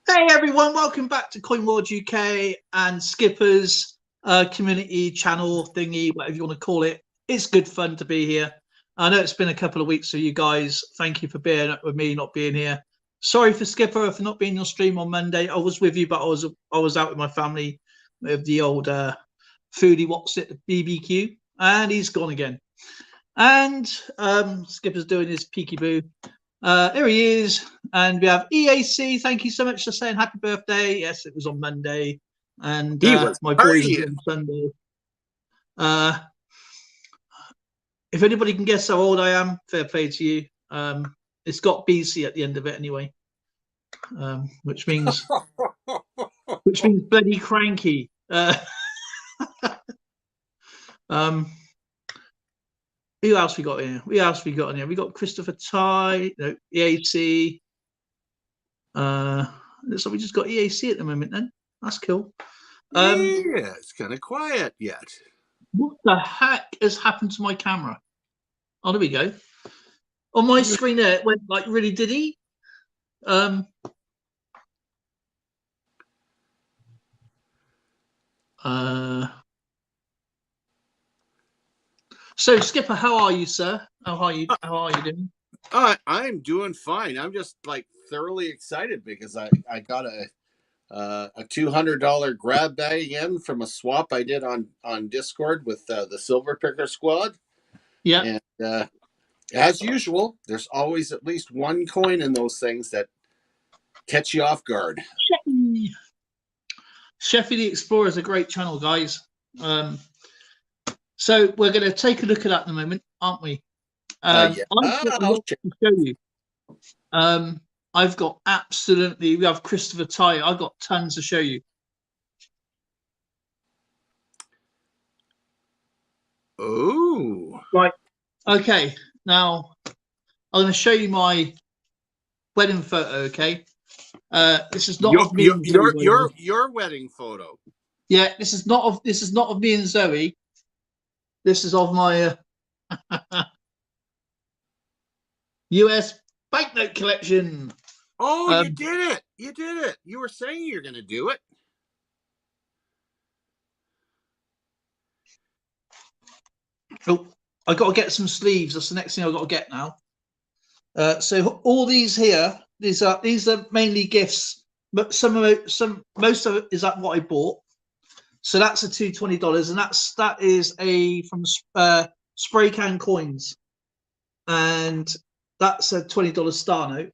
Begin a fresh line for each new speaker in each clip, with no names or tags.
Hey everyone, welcome back to Coin World UK and Skipper's community channel thingy, whatever you want to call it. It's good fun to be here. I know it's been a couple of weeks for you guys. Thank you for being up with me, not being here. Sorry for Skipper for not being on stream on Monday. I was with you, but I was out with my family with the old foodie what's it, BBQ, and he's gone again. And Skipper's doing his peekaboo. Here he is. And we have EAC. Thank you so much for saying happy birthday. Yes, it was on Monday. And
He was
my boys
partying.
on Sunday. If anybody can guess how old I am, fair play to you. It's got BC at the end of it anyway, which means bloody cranky. Who else we got in here? We got Christopher Ty, no, EAC. Looks like we just got EAC at the moment then. That's cool.
Yeah, it's kind of quiet yet.
What the heck has happened to my camera? Oh, there we go. On my screen there, it went like really diddy. So Skipper, how are you, sir? How are you doing?
I'm doing fine. I'm just like thoroughly excited because I got a $200 grab bag in from a swap I did on Discord with the Silver Picker Squad.
Yeah.
And as usual, there's always at least one coin in those things that catch you off guard.
Sheffy the Explorer is a great channel, guys. So we're going to take a look at that in a moment, aren't we?
Yeah.
I've got a lot to show you. I've got absolutely. We have Christopher Ty. I've got tons to show you.
Oh.
Right. Okay. Now I'm going to show you my wedding photo. Okay. This is not of me and Zoe,
your wedding photo.
Yeah. This is not of me and Zoe. This is of my US banknote collection.
Oh, you did it! You did it! You were saying you're going to do it.
Oh, I got to get some sleeves. That's the next thing I got to get now. So all these here, these are mainly gifts, but most of it is that what I bought. So that's a $220, and that is from Spray Can Coins, and that's a $20 star note.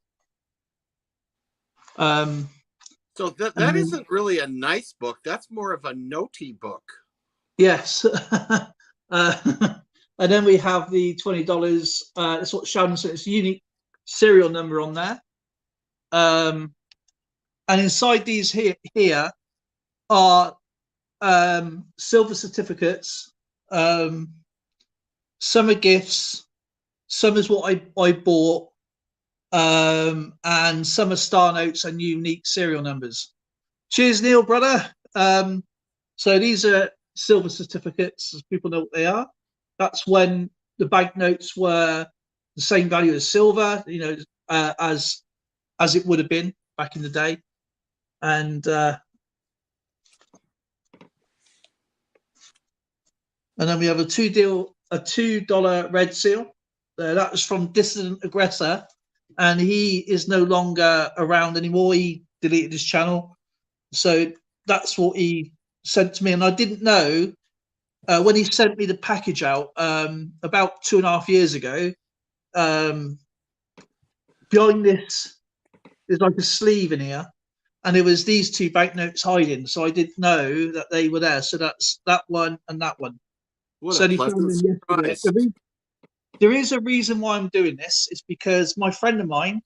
So that isn't really a nice book. That's more of a notey book.
Yes. And then we have the $20. It's what Sheldon said. It's a unique serial number on there. And inside these here are silver certificates. Some are gifts. Some is what I bought. And some are star notes and unique serial numbers. Cheers, Neil, brother. So these are silver certificates, as people know what they are. That's when the banknotes were the same value as silver, as it would have been back in the day. And then we have a $2 red seal. That was from Dissident Aggressor, and he is no longer around anymore. He deleted his channel, so that's what he sent to me. And I didn't know when he sent me the package out about 2.5 years ago. Behind this is like a sleeve in here, and it was these two banknotes hiding. So I didn't know that they were there. So that's that one and that one.
What a pleasant surprise.
There is a reason why I'm doing this. It's because my friend of mine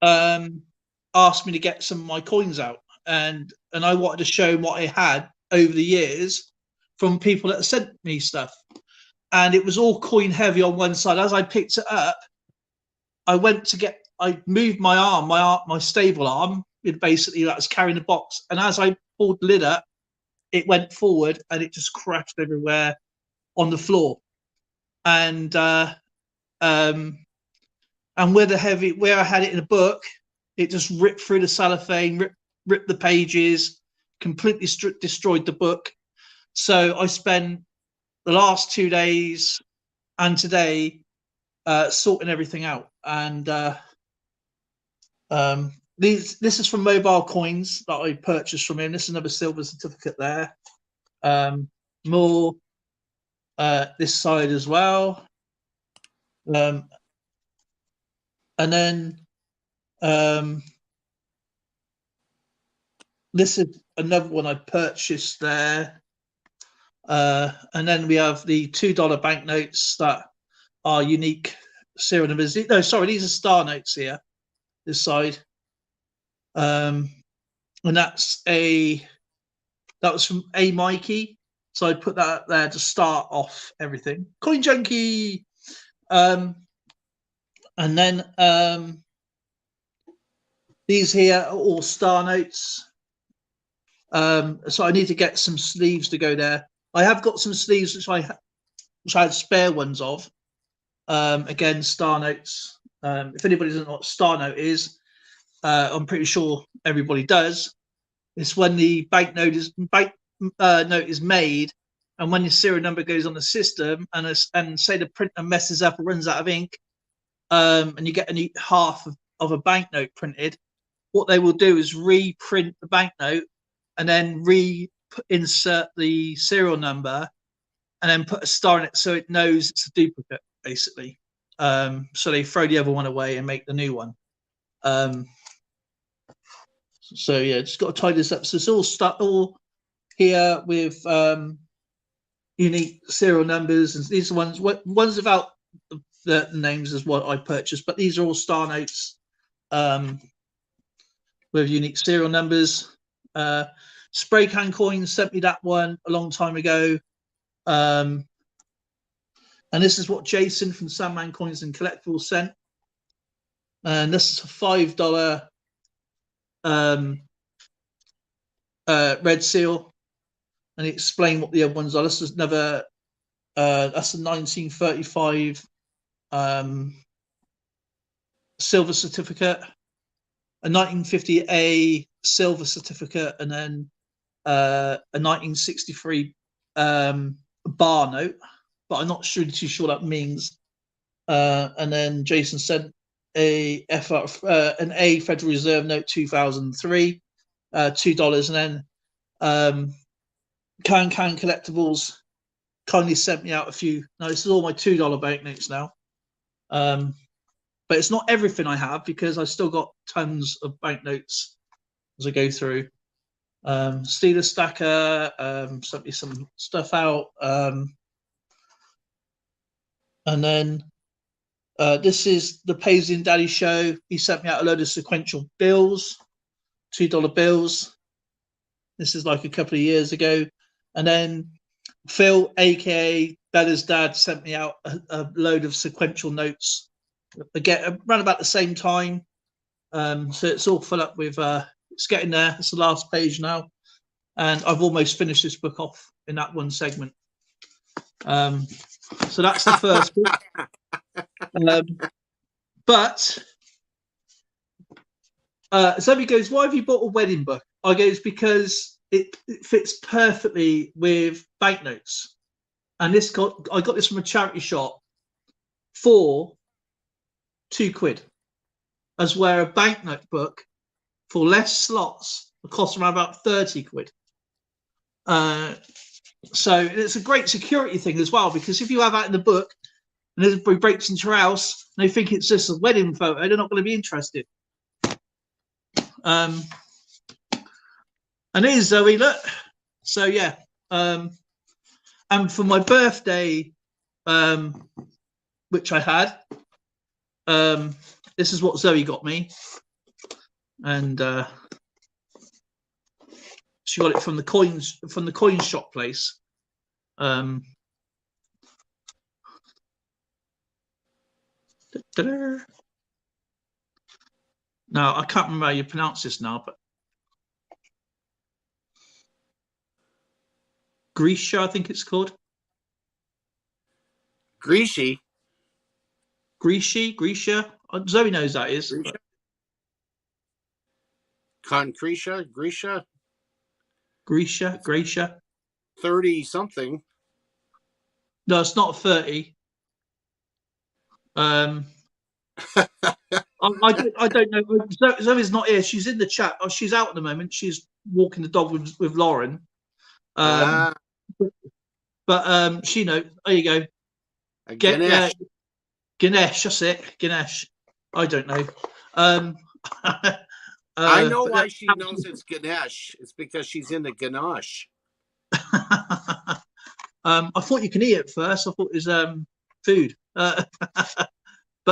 asked me to get some of my coins out, and I wanted to show him what I had over the years from people that sent me stuff. And it was all coin heavy on one side. As I picked it up, I moved my arm, my stable arm, basically that was carrying the box. And as I pulled the lid up, it went forward and it just crashed everywhere on the floor. And where I had it in a book, it just ripped through the cellophane, ripped the pages, completely destroyed the book. So I spent the last 2 days and today sorting everything out. And this is from Mobile Coins that I purchased from him. This is another silver certificate there. More this side as well. And then this is another one I purchased there. And then we have the $2 banknotes that are unique serial numbers. No, sorry, these are star notes here, this side. And that was from A Mikey. So I put that there to start off everything. Coin Junkie. And then these here are all star notes. So I need to get some sleeves to go there. I have got some sleeves which I had spare ones of. Again, star notes. If anybody doesn't know what star note is, I'm pretty sure everybody does. It's when the banknote is made, and when your serial number goes on the system, and say the printer messes up or runs out of ink, and you get half of a banknote printed, what they will do is reprint the banknote and then insert the serial number and then put a star in it so it knows it's a duplicate, basically. So they throw the other one away and make the new one. So yeah, just got to tidy this up. So it's all here with unique serial numbers, and these are ones without the names is what I purchased, but these are all star notes with unique serial numbers. Spray Can Coins sent me that one a long time ago. And this is what Jason from Sandman Coins and Collectibles sent. And this is a $5 red seal. And he explained what the other ones are. This is another, that's a 1935 silver certificate, a 1950A silver certificate, and then a 1963 bar note, but I'm not too sure what that means. And then Jason sent an A Federal Reserve note 2003, $2, and then Can Collectibles kindly sent me out a few. Now this is all my $2 banknotes now, but it's not everything I have because I still got tons of banknotes as I go through. Steeler Stacker sent me some stuff out, and then this is the Paisley and Daddy show. He sent me out a load of sequential bills, $2 bills. This is like a couple of years ago. And then Phil, aka Bella's dad, sent me out a load of sequential notes again around about the same time. So it's all full up with it's getting there. It's the last page now, and I've almost finished this book off in that one segment. So that's the first book. But Zoe goes, "Why have you bought a wedding book?" I goes, because it fits perfectly with banknotes, and I got this from a charity shop for £2, as where a banknote book for less slots will cost around about £30. So it's a great security thing as well, because if you have that in the book and everybody breaks into your house and they think it's just a wedding photo, they're not going to be interested. And here's Zoe, look. So yeah, and for my birthday, which I had, this is what Zoe got me, and she got it from the coin shop place. Now I can't remember how you pronounce this now, but Grisha, I think it's called.
Grisha,
Grisha.
30 something.
No, it's not 30. I don't know. Zoe's not here. She's in the chat. Oh, she's out at the moment. She's walking the dog with Lauren. But she knows. There you go.
Ganesh.
Ganesh. That's it. Ganesh. I don't know.
I know why she knows it's Ganesh. It's because she's into ganache.
I thought you can eat it first. I thought it was food. But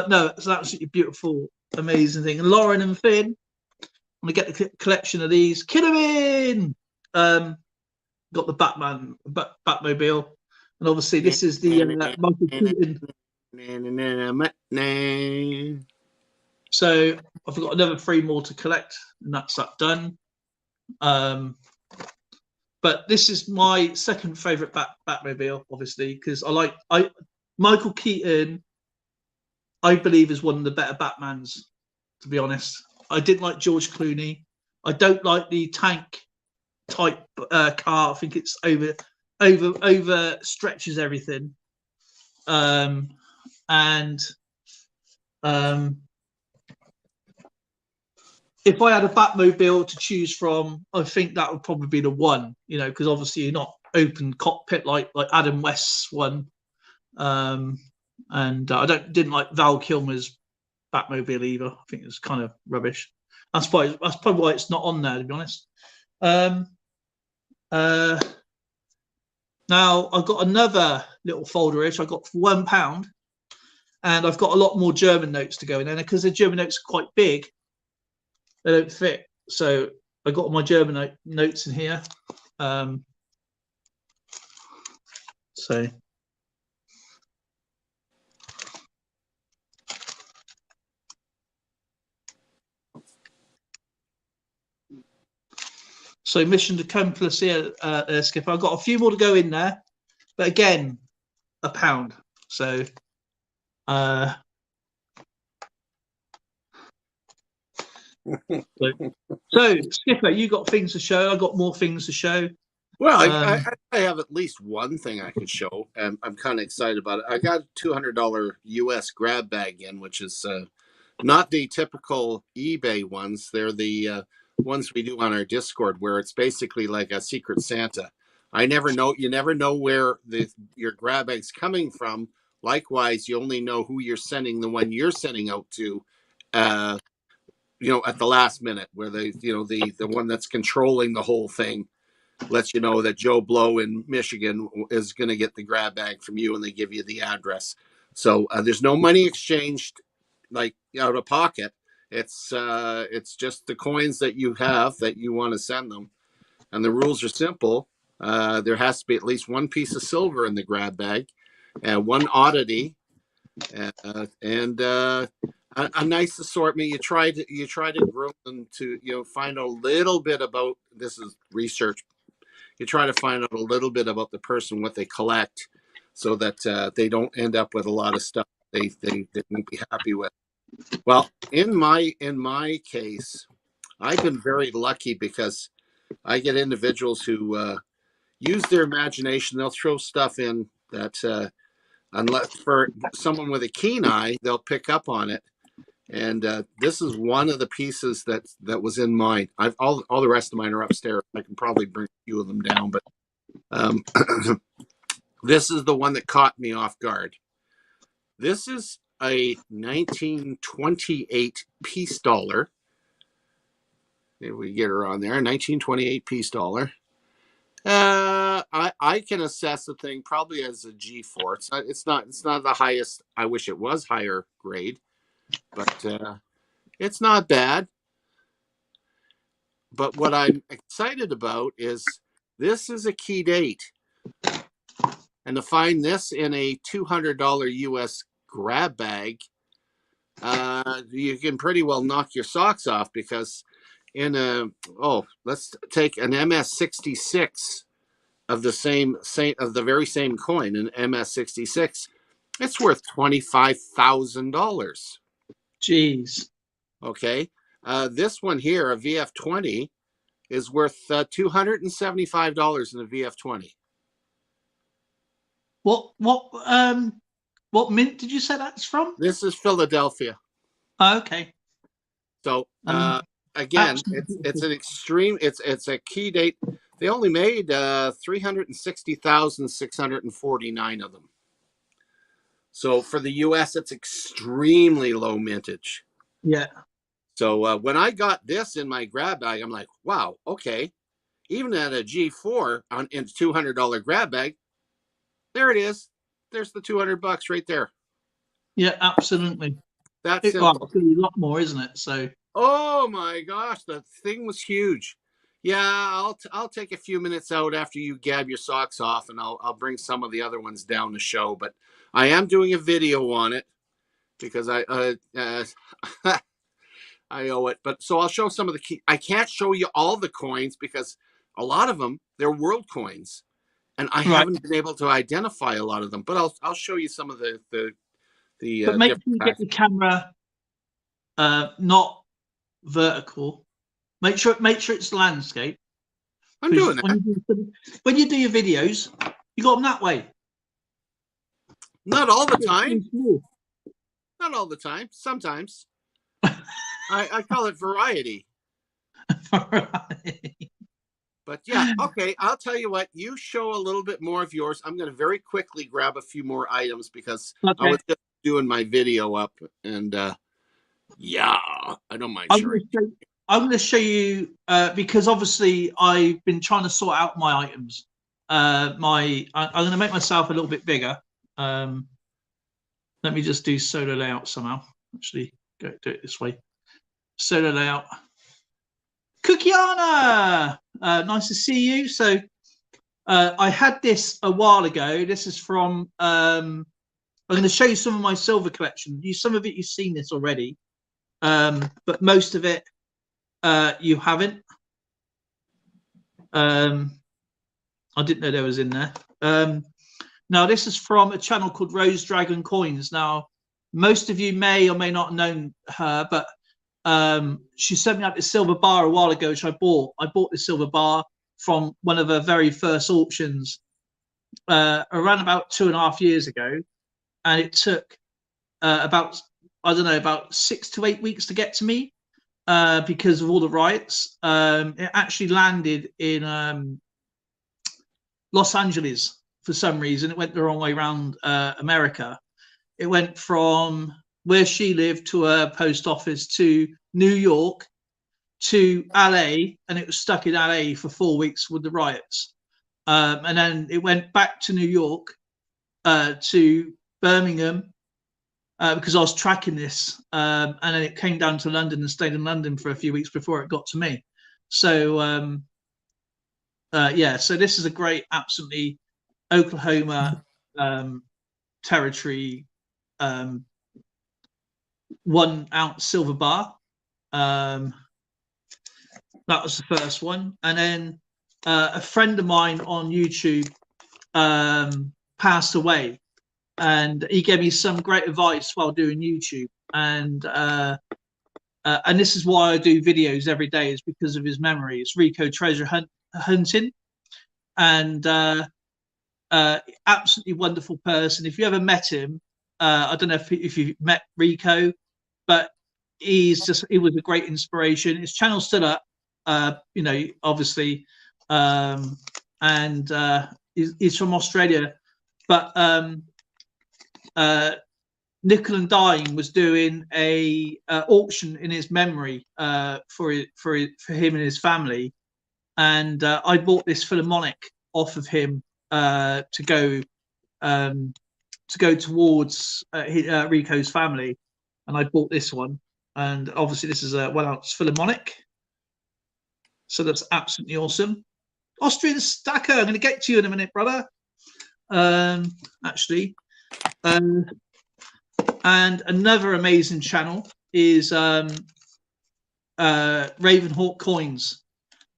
no, it's an absolutely beautiful, amazing thing. And Lauren and Finn, I'm gonna get the collection of these. Kiddermin! Got the Batmobile, and obviously this is the Michael Keaton. So I've got another 3 more to collect, and that's that done. But this is my second favorite Batmobile, obviously, because Michael Keaton, I believe, is one of the better Batmans, to be honest. I didn't like George Clooney. I don't like the tank type car. I think it's over stretches everything. If I had a Batmobile to choose from, I think that would probably be the one, because obviously you're not open cockpit like Adam West's one. And I didn't like Val Kilmer's Batmobile either. I think it's kind of rubbish. That's probably why it's not on there, to be honest. Now I've got another little folder here. So I got for £1, and I've got a lot more German notes to go in there because the German notes are quite big. They don't fit. So I got my German notes in here. So mission accomplished here, Skipper. I've got a few more to go in there, but again, £1. So, so Skipper, you got things to show. I got more things to show.
Well, I have at least one thing I could show, and I'm kind of excited about it. I got a $200 US grab bag in, which is not the typical eBay ones. They're the ones we do on our Discord, where it's basically like a Secret Santa. You never know where your grab bag's coming from. Likewise, you only know who you're sending the one you're sending out to, at the last minute, where the one that's controlling the whole thing lets you know that Joe Blow in Michigan is going to get the grab bag from you, and they give you the address. So there's no money exchanged, like out of pocket. It's just the coins that you have that you want to send them, and the rules are simple. There has to be at least one piece of silver in the grab bag, and one oddity, and a nice assortment. You try to groom them to find a little bit about. This is research. You try to find out a little bit about the person, what they collect, so that they don't end up with a lot of stuff they won't be happy with. Well, in my case, I've been very lucky because I get individuals who use their imagination. They'll throw stuff in that, unless for someone with a keen eye, they'll pick up on it. And this is one of the pieces that was in mine. All the rest of mine are upstairs. I can probably bring a few of them down, but this is the one that caught me off guard. This is a 1928 peace dollar. If we get her on there, 1928 peace dollar. I can assess the thing probably as a G4. It's not the highest. I wish it was higher grade, but it's not bad. But what I'm excited about is this is a key date, and to find this in a $200 US grab bag, you can pretty well knock your socks off, because let's take an MS-66 of the very same coin, an MS-66. It's worth $25,000.
Jeez.
Okay. This one here, a VF20, is worth $275 in a VF20.
What mint did you say that's from?
This is Philadelphia.
Oh, okay.
So again, it's an extreme. It's a key date. They only made 360,649 of them. So for the U.S., it's extremely low mintage.
Yeah.
So when I got this in my grab bag, I'm like, wow, okay. Even at a G4 in $200 grab bag, there it is. There's the $200 right there.
Yeah, absolutely.
That's
it's a lot more, isn't it? So.
Oh my gosh, the thing was huge. Yeah, I'll take a few minutes out after you gab your socks off, and I'll bring some of the other ones down the show. But I am doing a video on it because I I owe it. But so I'll show some of the key. I can't show you all the coins because a lot of them, they're world coins, and I haven't been able to identify a lot of them. But I'll show you some of the.
But make sure you get the camera not vertical. Make sure it's landscape.
I'm doing that.
When you do your videos, you got them that way.
Not all the time. Not all the time. Sometimes. I call it variety. But yeah, okay. I'll tell you what. You show a little bit more of yours. I'm going to very quickly grab a few more items because I was just doing my video up, and yeah, I don't mind sharing.
I'm going to show you because obviously I've been trying to sort out my items. I'm going to make myself a little bit bigger. Let me just do solo layout somehow. Actually, do it this way. Solo layout. Cookiana, nice to see you. So I had this a while ago. This is from. I'm going to show you some of my silver collection. Some of it you've seen this already, but most of it you haven't. I didn't know there was in there. Now this is from a channel called Rose Dragon Coins. Now most of you may or may not have known her, but she sent me out this silver bar a while ago, which I bought. I bought this silver bar from one of her very first auctions around about 2.5 years ago, and it took about 6 to 8 weeks to get to me because of all the riots. It actually landed in Los Angeles for some reason. It went the wrong way around America. It went from where she lived to her post office to New York to LA, and it was stuck in LA for 4 weeks with the riots. And then it went back to New York to Birmingham because I was tracking this, and then it came down to London and stayed in London for a few weeks before it got to me. So yeah, so this is a great, absolutely Oklahoma territory 1 ounce silver bar. That was the first one, and then a friend of mine on YouTube passed away, and he gave me some great advice while doing YouTube, and this is why I do videos every day, is because of his memory. It's Rico Treasure Hunting, and absolutely wonderful person. If you ever met him, I don't know if you met Rico, but he was a great inspiration. His channel's still up, obviously, and he's from Australia, but Nickel and Dime was doing a auction in his memory for him and his family, and I bought this Philharmonic off of him to go towards Rico's family, and I bought this one, and obviously this is a 1 ounce Philharmonic, so that's absolutely awesome. Austrian Stacker, I'm going to get to you in a minute, brother. Actually, and another amazing channel is Ravenhawk Coins.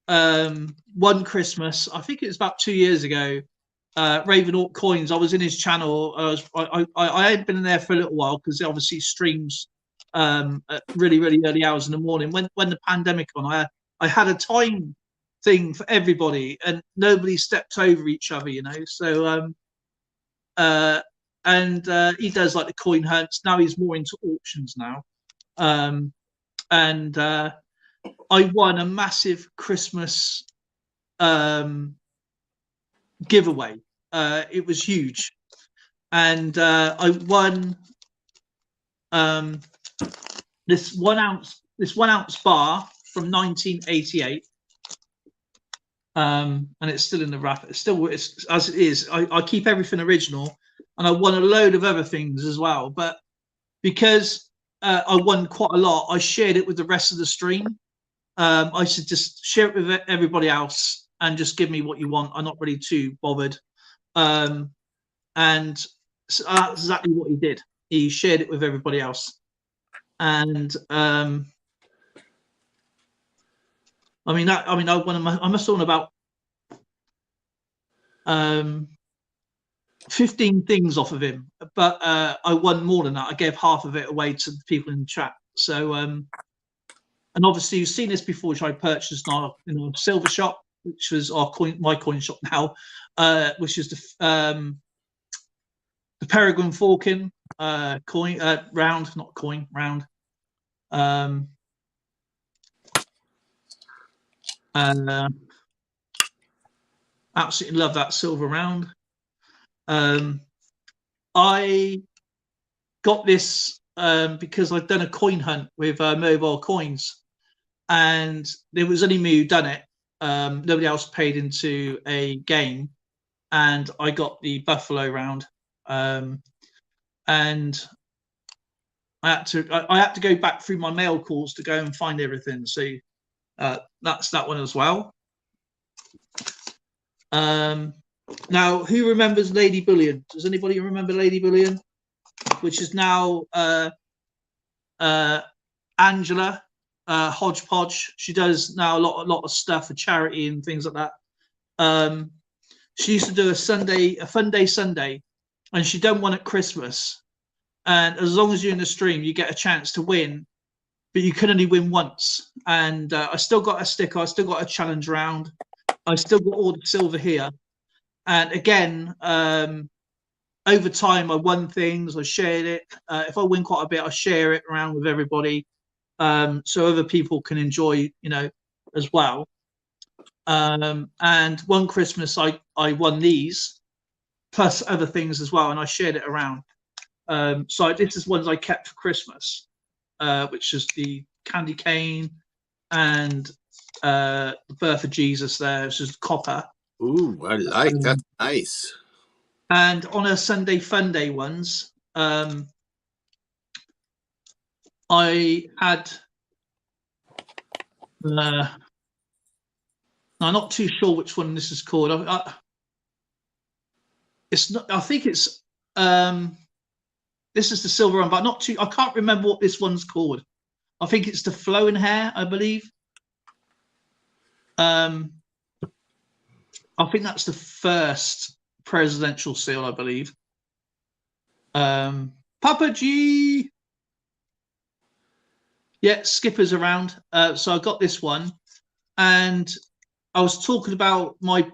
One Christmas, I think it was about 2 years ago, Ravenhawk Coins, I was in his channel. I had been in there for a little while because obviously streams at really, really early hours in the morning. When the pandemic on, I had a time thing for everybody, and nobody stepped over each other, you know. So he does like the coin hunts now. He's more into auctions now, and I won a massive Christmas giveaway. It was huge, and I won this 1 ounce bar from 1988, and it's still in the wrap. It's as it is. I keep everything original, and I won a load of other things as well. But because I won quite a lot, I shared it with the rest of the stream. I should just share it with everybody else and just give me what you want. I'm not really too bothered. And so that's exactly what he did. He shared it with everybody else. And I must have won about 15 things off of him, but I won more than that. I gave half of it away to the people in the chat. So and obviously you've seen this before, which I purchased in a silver shop, which was my coin shop now, which is the Peregrine Falcon coin round, not coin, round. And absolutely love that silver round. I got this because I've done a coin hunt with mobile coins, and there was only me who done it. Nobody else paid into a game, and I got the Buffalo round. And I had to go back through my mail calls to go and find everything. So that's that one as well. Now, who remembers Lady Bullion? Does anybody remember Lady Bullion? Which is now Angela Hodgepodge. She does now a lot of stuff for charity and things like that. She used to do a fun day Sunday, and she done one at Christmas. And as long as you're in the stream, you get a chance to win, but you can only win once. And I still got a sticker. I still got a challenge round. I still got all the silver here. And again, over time, I won things. I shared it. If I win quite a bit, I share it around with everybody, so other people can enjoy, as well. And one Christmas, I won these, plus other things as well, and I shared it around. So this is ones I kept for Christmas, which is the candy cane and the birth of Jesus there, which is copper.
Ooh, I like that. Nice.
And on a Sunday Fun Day ones, I had I'm not too sure which one this is called. It's not. I think it's this is the silver one, but not too. I can't remember what this one's called. I think it's the flowing hair, I believe. I think that's the first presidential seal, I believe. Papa G. Yeah, Skipper's around. So I got this one, and I was talking about my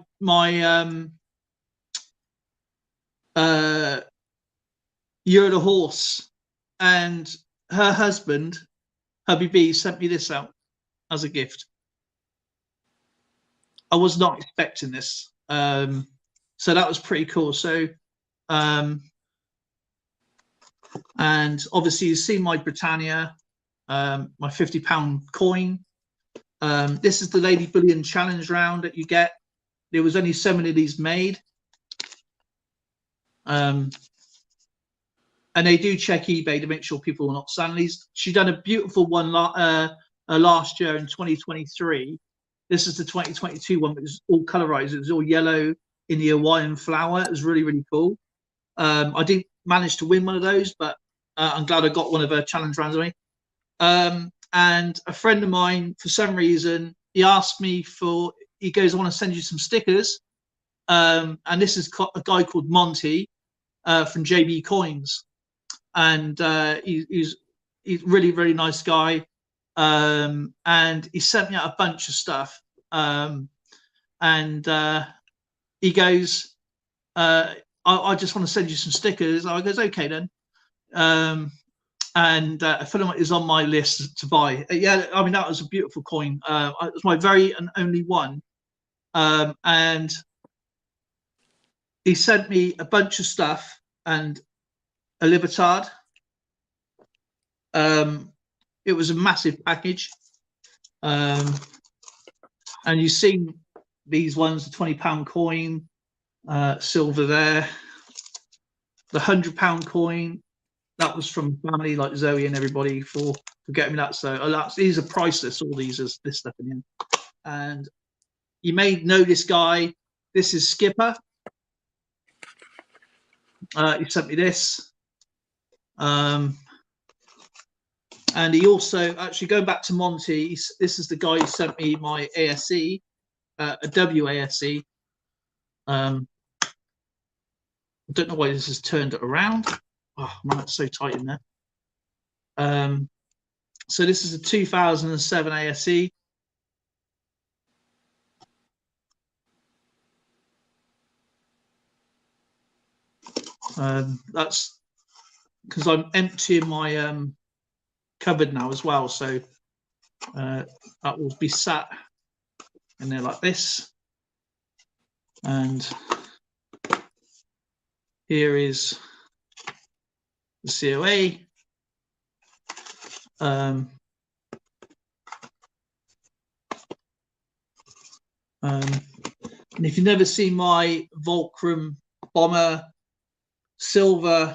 You're the Horse, and her husband, Hubby B, sent me this out as a gift. I was not expecting this, so that was pretty cool. So, and obviously you've seen my Britannia, my £50 coin. This is the Lady Bullion challenge round that you get. There was only so many of these made. And they do check eBay to make sure people are not selling these. She done a beautiful one last year in 2023. This is the 2022 one, which is all colorized. It was all yellow in the Hawaiian flower. It was really, really cool. I didn't manage to win one of those, but I'm glad I got one of her challenge rounds of me. And a friend of mine, for some reason, he asked me he goes, I want to send you some stickers. And this is a guy called Monty from JB Coins. And he's he's really, really nice guy. And he sent me out a bunch of stuff. And he goes, I just want to send you some stickers. I goes, okay then. And a filament is on my list to buy. Yeah, I mean, that was a beautiful coin. It was my very and only one. And he sent me a bunch of stuff and a Libertad. It was a massive package. And you've seen these ones, the £20 coin, silver there. The £100 coin, that was from family like Zoe and everybody for getting me that. So these are priceless, all these, this stuff in here. And you may know this guy. This is Skipper. He sent me this. And he also, actually going back to Monty, this is the guy who sent me my ASE, a WASE. I don't know why this has turned it around. Oh man, it's so tight in there. So this is a 2007 ASE. That's because I'm emptying my cupboard now as well, so that will be sat in there like this. And here is the COA. And if you've never seen my Volcrum Bomber silver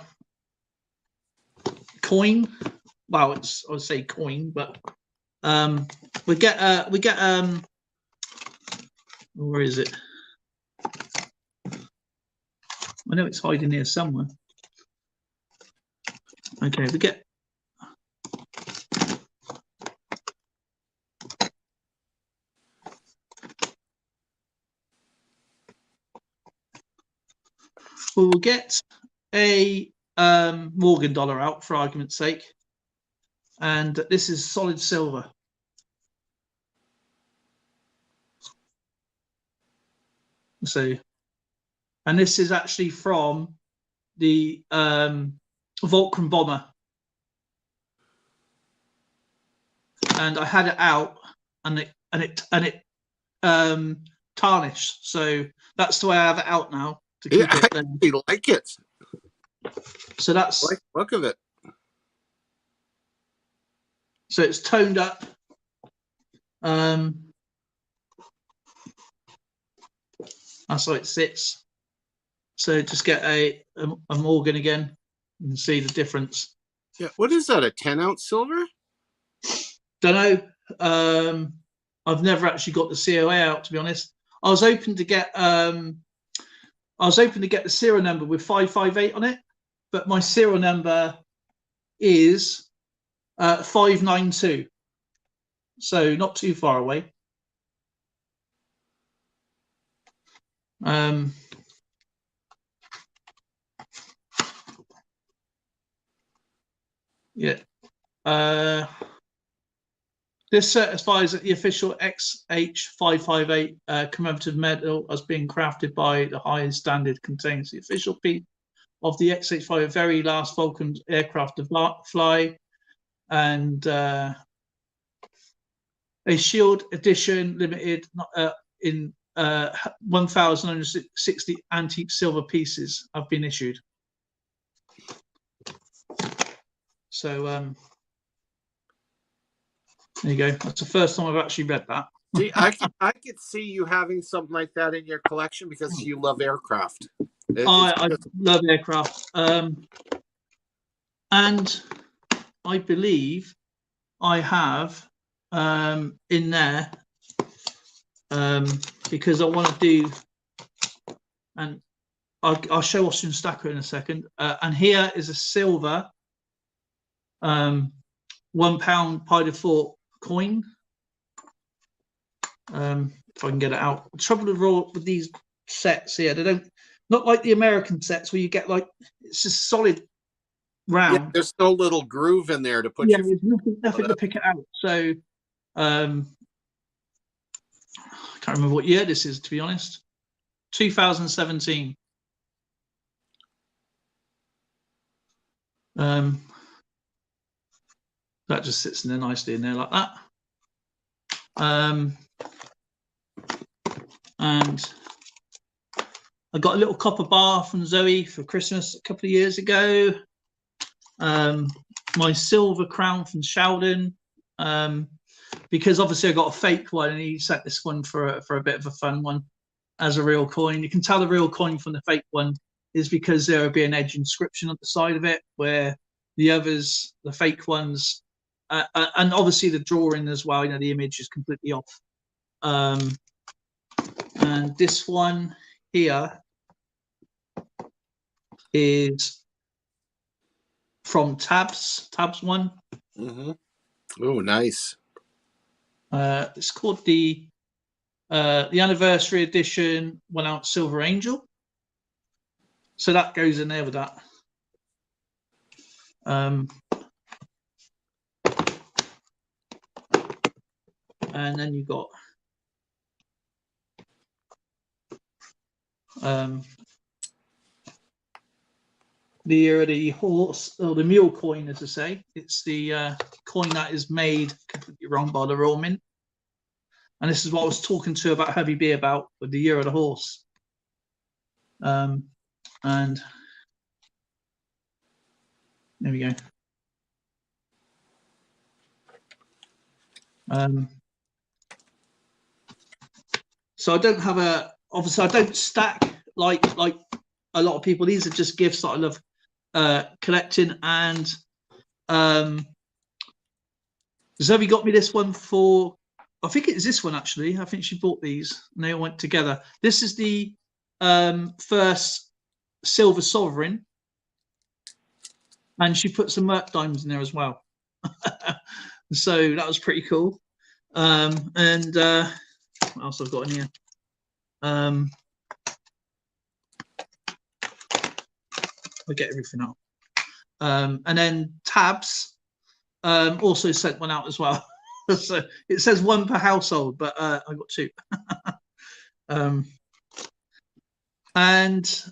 coin, well, it's, I would say coin, but we get where is it? I know it's hiding here somewhere. Okay, we get we'll get a Morgan dollar out for argument's sake, and this is solid silver. So, and this is actually from the Volcrum Bomber, and I had it out, and it tarnished. So that's the way I have it out now to keep it.
I really like it.
So that's
I like the look of it.
So it's toned up. That's how it sits. So just get a Morgan again and see the difference.
Yeah, what is that? A 10-ounce silver?
Don't know. I've never actually got the COA out, to be honest. I was hoping to get the serial number with 558 on it, but my serial number is 592. So not too far away. Yeah. This certifies that the official XH558 commemorative medal as being crafted by the highest standard contains the official piece of the XH5, very last Vulcan aircraft to fly, and a Shield edition limited in 1,160 antique silver pieces have been issued. So there you go. That's the first time I've actually read that.
See, I could see you having something like that in your collection because you love aircraft.
I love aircraft, and I believe I have in there because I want to do, and I'll show Austin Stacker in a second. And here is a silver £1 Pied de Fort coin. If I can get it out. The trouble with these sets here, they don't, not like the American sets where you get like, it's just solid round.
there's no little groove in there to put
Yeah,
your.
there's nothing to pick it out. So I can't remember what year this is, to be honest. 2017. That just sits in there nicely in there like that. And I got a little copper bar from Zoe for Christmas a couple of years ago. My silver crown from Sheldon, because obviously I got a fake one, and he sent this one for a bit of a fun one as a real coin. You can tell the real coin from the fake one is because there will be an edge inscription at the side of it, where the others, the fake ones, and obviously the drawing as well, you know, the image is completely off. And this one here is from Tabs one.
Mm-hmm. Oh, nice.
It's called the anniversary edition 1 ounce silver angel. So that goes in there with that. And then you got the horse, or the mule coin, as I say. It's the coin that is made completely wrong by the Royal Mint. And this is what I was talking to about Heavy B about with the year of the horse. And there we go. So I don't have obviously I don't stack like a lot of people. These are just gifts that I love collecting. And Zoe got me this one for, I think it is this one actually. I think she bought these and they all went together. This is the first silver sovereign, and she put some Merc diamonds in there as well. So that was pretty cool. And what else I've got in here? I get everything out. And then Tabs also sent one out as well. So it says one per household, but I got two. And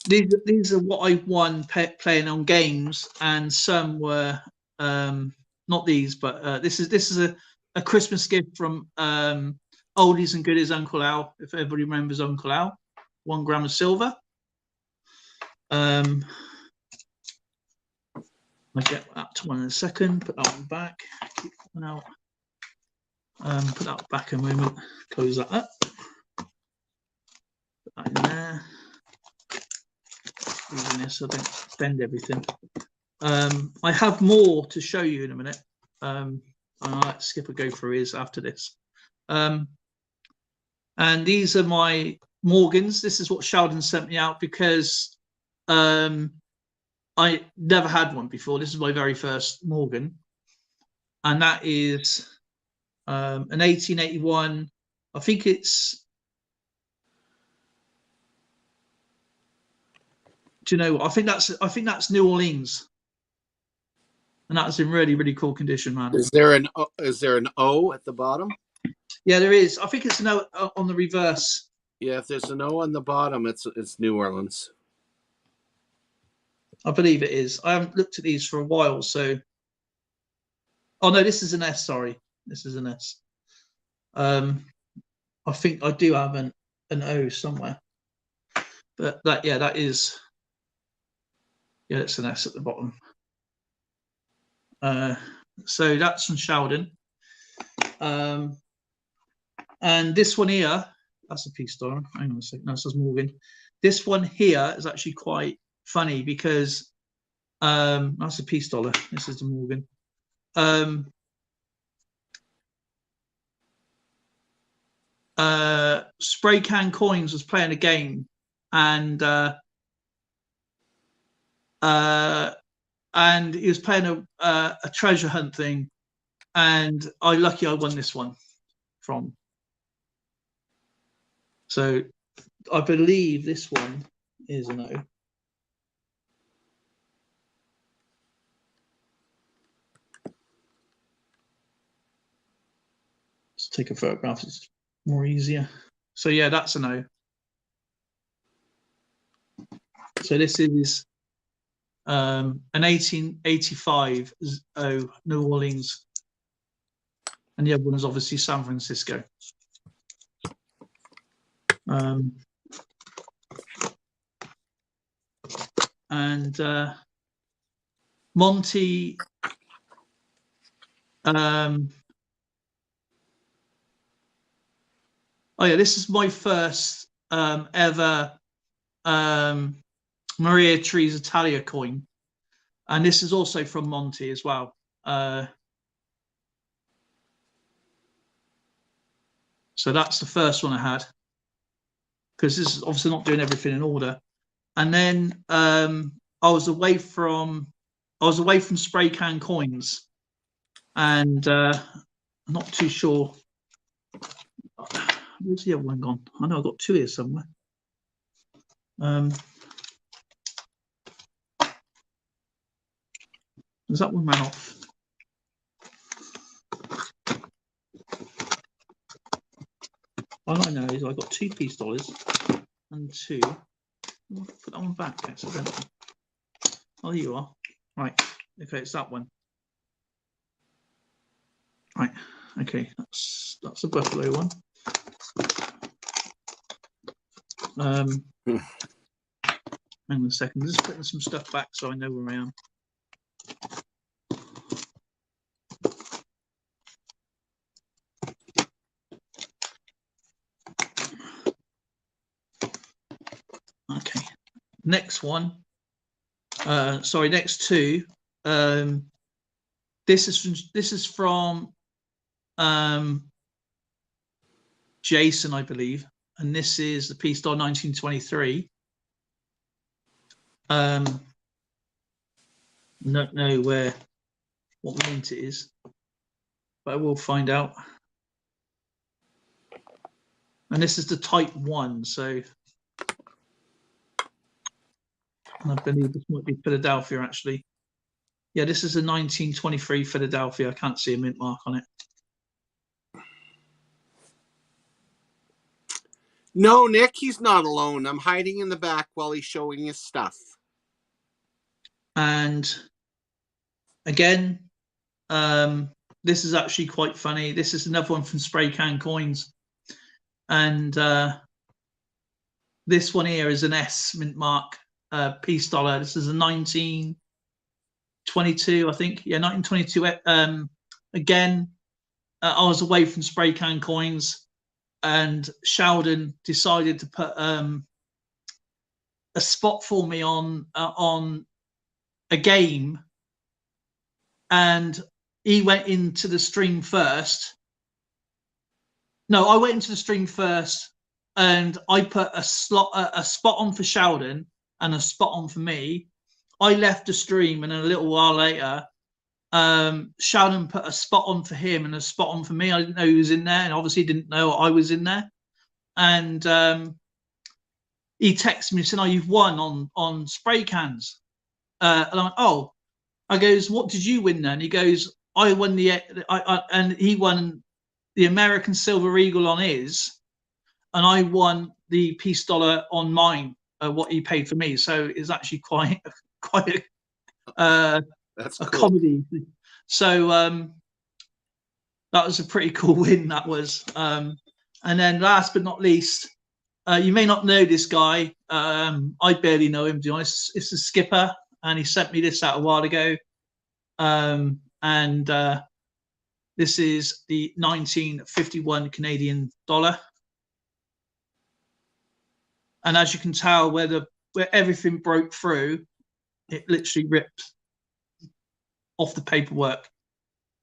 these are what I won playing on games, and some were not these, but this is a Christmas gift from Oldies and Goodies Uncle Al, if everybody remembers Uncle Al. 1 gram of silver. I'll get that to one in a second. Put that one back. Keep that one out. Put that back a moment. Close that up. Put that in there. Using this so I don't bend everything. I have more to show you in a minute. I'll let Skipper go through his after this. And these are my Morgans. This is what Sheldon sent me out because I never had one before. This is my very first Morgan. And that is an 1881. I think it's, do you know what? I think that's New Orleans. And that's in really, really cool condition, man.
Is there an O at the bottom?
Yeah, there is. I think it's an O on the reverse.
Yeah, if there's an O on the bottom, it's New Orleans.
I believe it is. I haven't looked at these for a while, so. Oh no, this is an S. Sorry, this is an S. I think I do have an O somewhere, but that is. Yeah, it's an S at the bottom. So that's from Sheldon. And this one here, that's a peace dollar. Hang on a second. No, it says Morgan. This one here is actually quite funny because that's a peace dollar. This is the Morgan. Spray Can Coins was playing a game, and he was playing a treasure hunt thing, and I won this one from. So I believe this one is an O. take a photograph. It's more easier. So yeah, that's an O. So this is an 1885 O, New Orleans, and the other one is obviously San Francisco. And Monty, oh yeah, this is my first ever Maria Teresa Italia coin, and this is also from Monty as well. So that's the first one I had, because this is obviously not doing everything in order. And then I was away from spray can coins, and I'm not too sure. Where's the other one gone? I know I've got two here somewhere. Does that one ran off? All I know is I've got $2 piece and two. I'll put that one back accidentally. Oh, here you are. Right. Okay, it's that one. Right. Okay, that's a Buffalo one. Hang on a second. Just putting some stuff back so I know where I am. Okay. Next one. Sorry, next two. This is from Jason, I believe, and this is the Peace Star 1923. Don't know what mint it is, but I will find out. And this is the Type 1, so I believe this might be Philadelphia, actually. Yeah, this is a 1923 Philadelphia. I can't see a mint mark on it.
No, Nick, he's not alone. I'm hiding in the back while he's showing his stuff.
And again, this is actually quite funny. This is another one from Spray Can Coins. And this one here is an S mint mark piece dollar. This is a 1922, I think. Yeah, 1922. Again, I was away from Spray Can Coins, and Sheldon decided to put a spot for me on a game, and he went into the stream first. No, I went into the stream first, and I put a spot on for Sheldon and a spot on for me. I left the stream, and a little while later, Sheldon put a spot on for him and a spot on for me. I didn't know he was in there, and obviously didn't know I was in there. And he texted me saying, "Oh, you've won on spray cans." And I'm like, "Oh," I goes, "What did you win then?" And he goes, "I won and he won the American Silver Eagle on his, and I won the Peace Dollar on mine, what he paid for me." So it's actually quite
That's
a
cool.
comedy. So that was a pretty cool win, that was. And then last but not least, you may not know this guy. I barely know him, to be honest. It's a skipper, and he sent me this out a while ago. And this is the 1951 Canadian dollar. And as you can tell, where everything broke through, it literally ripped off the paperwork.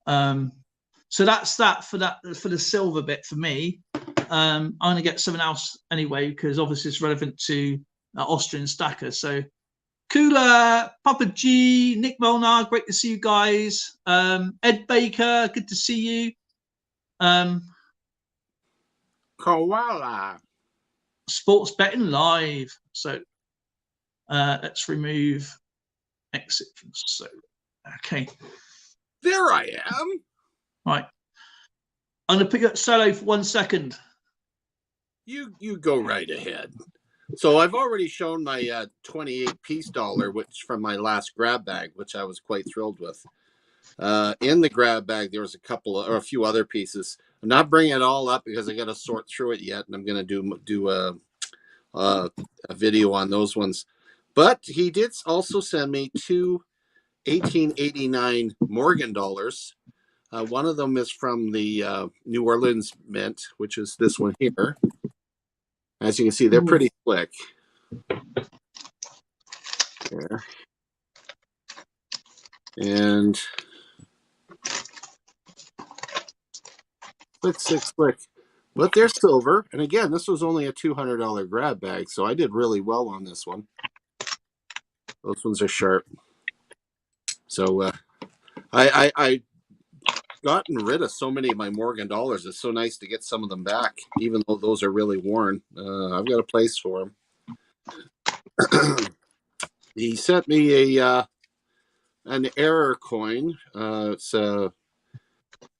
So that's that for the silver bit for me. I'm going to get something else anyway, because obviously it's relevant to Austrian Stacker. So Kula, Papa G, Nick Molnar, great to see you guys. Ed Baker, good to see you.
Koala.
Sports betting live. So let's remove exit from so. Okay.
There I am.
Right. I'm going to put you at solo for 1 second.
You go right ahead. So I've already shown my 28 piece dollar, which from my last grab bag, which I was quite thrilled with. In the grab bag, there was a few other pieces. I'm not bringing it all up because I got to sort through it yet, and I'm going to do a video on those ones. But he did also send me two 1889 Morgan dollars. One of them is from the New Orleans Mint, which is this one here. As you can see, they're pretty slick. There. And slick. But they're silver. And again, this was only a $200 grab bag, so I did really well on this one. Those ones are sharp. So I gotten rid of so many of my Morgan dollars. It's so nice to get some of them back, even though those are really worn. I've got a place for them. He sent me an error coin. It's what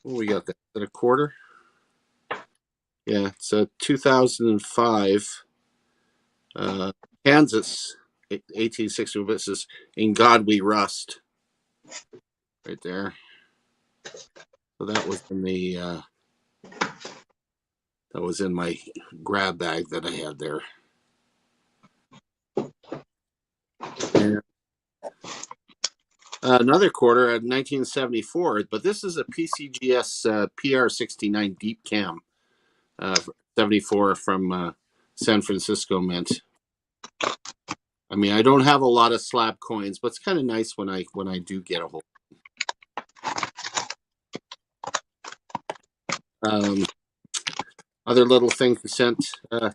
we got there? Is it a quarter? Yeah, it's a 2005 Kansas 1860. This is "In God We Rust," right there. So that was in the that was in my grab bag that I had there. And another quarter at 1974, but this is a PCGS PR69 Deep Cam 74 from San Francisco Mint. I mean, I don't have a lot of slab coins, but it's kind of nice when I do get a hold. Other little things we sent a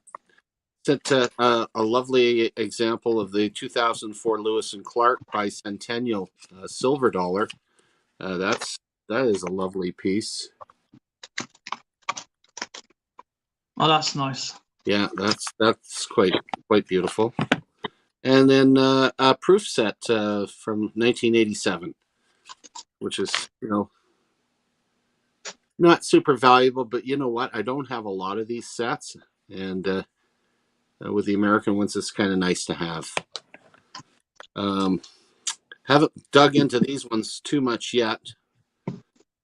lovely example of the 2004 Lewis and Clark bicentennial silver dollar. That is a lovely piece.
Oh, that's nice.
Yeah, that's quite beautiful. And then a proof set from 1987, which is, not super valuable, but you know what? I don't have a lot of these sets, and with the American ones, it's kind of nice to have. Haven't dug into these ones too much yet,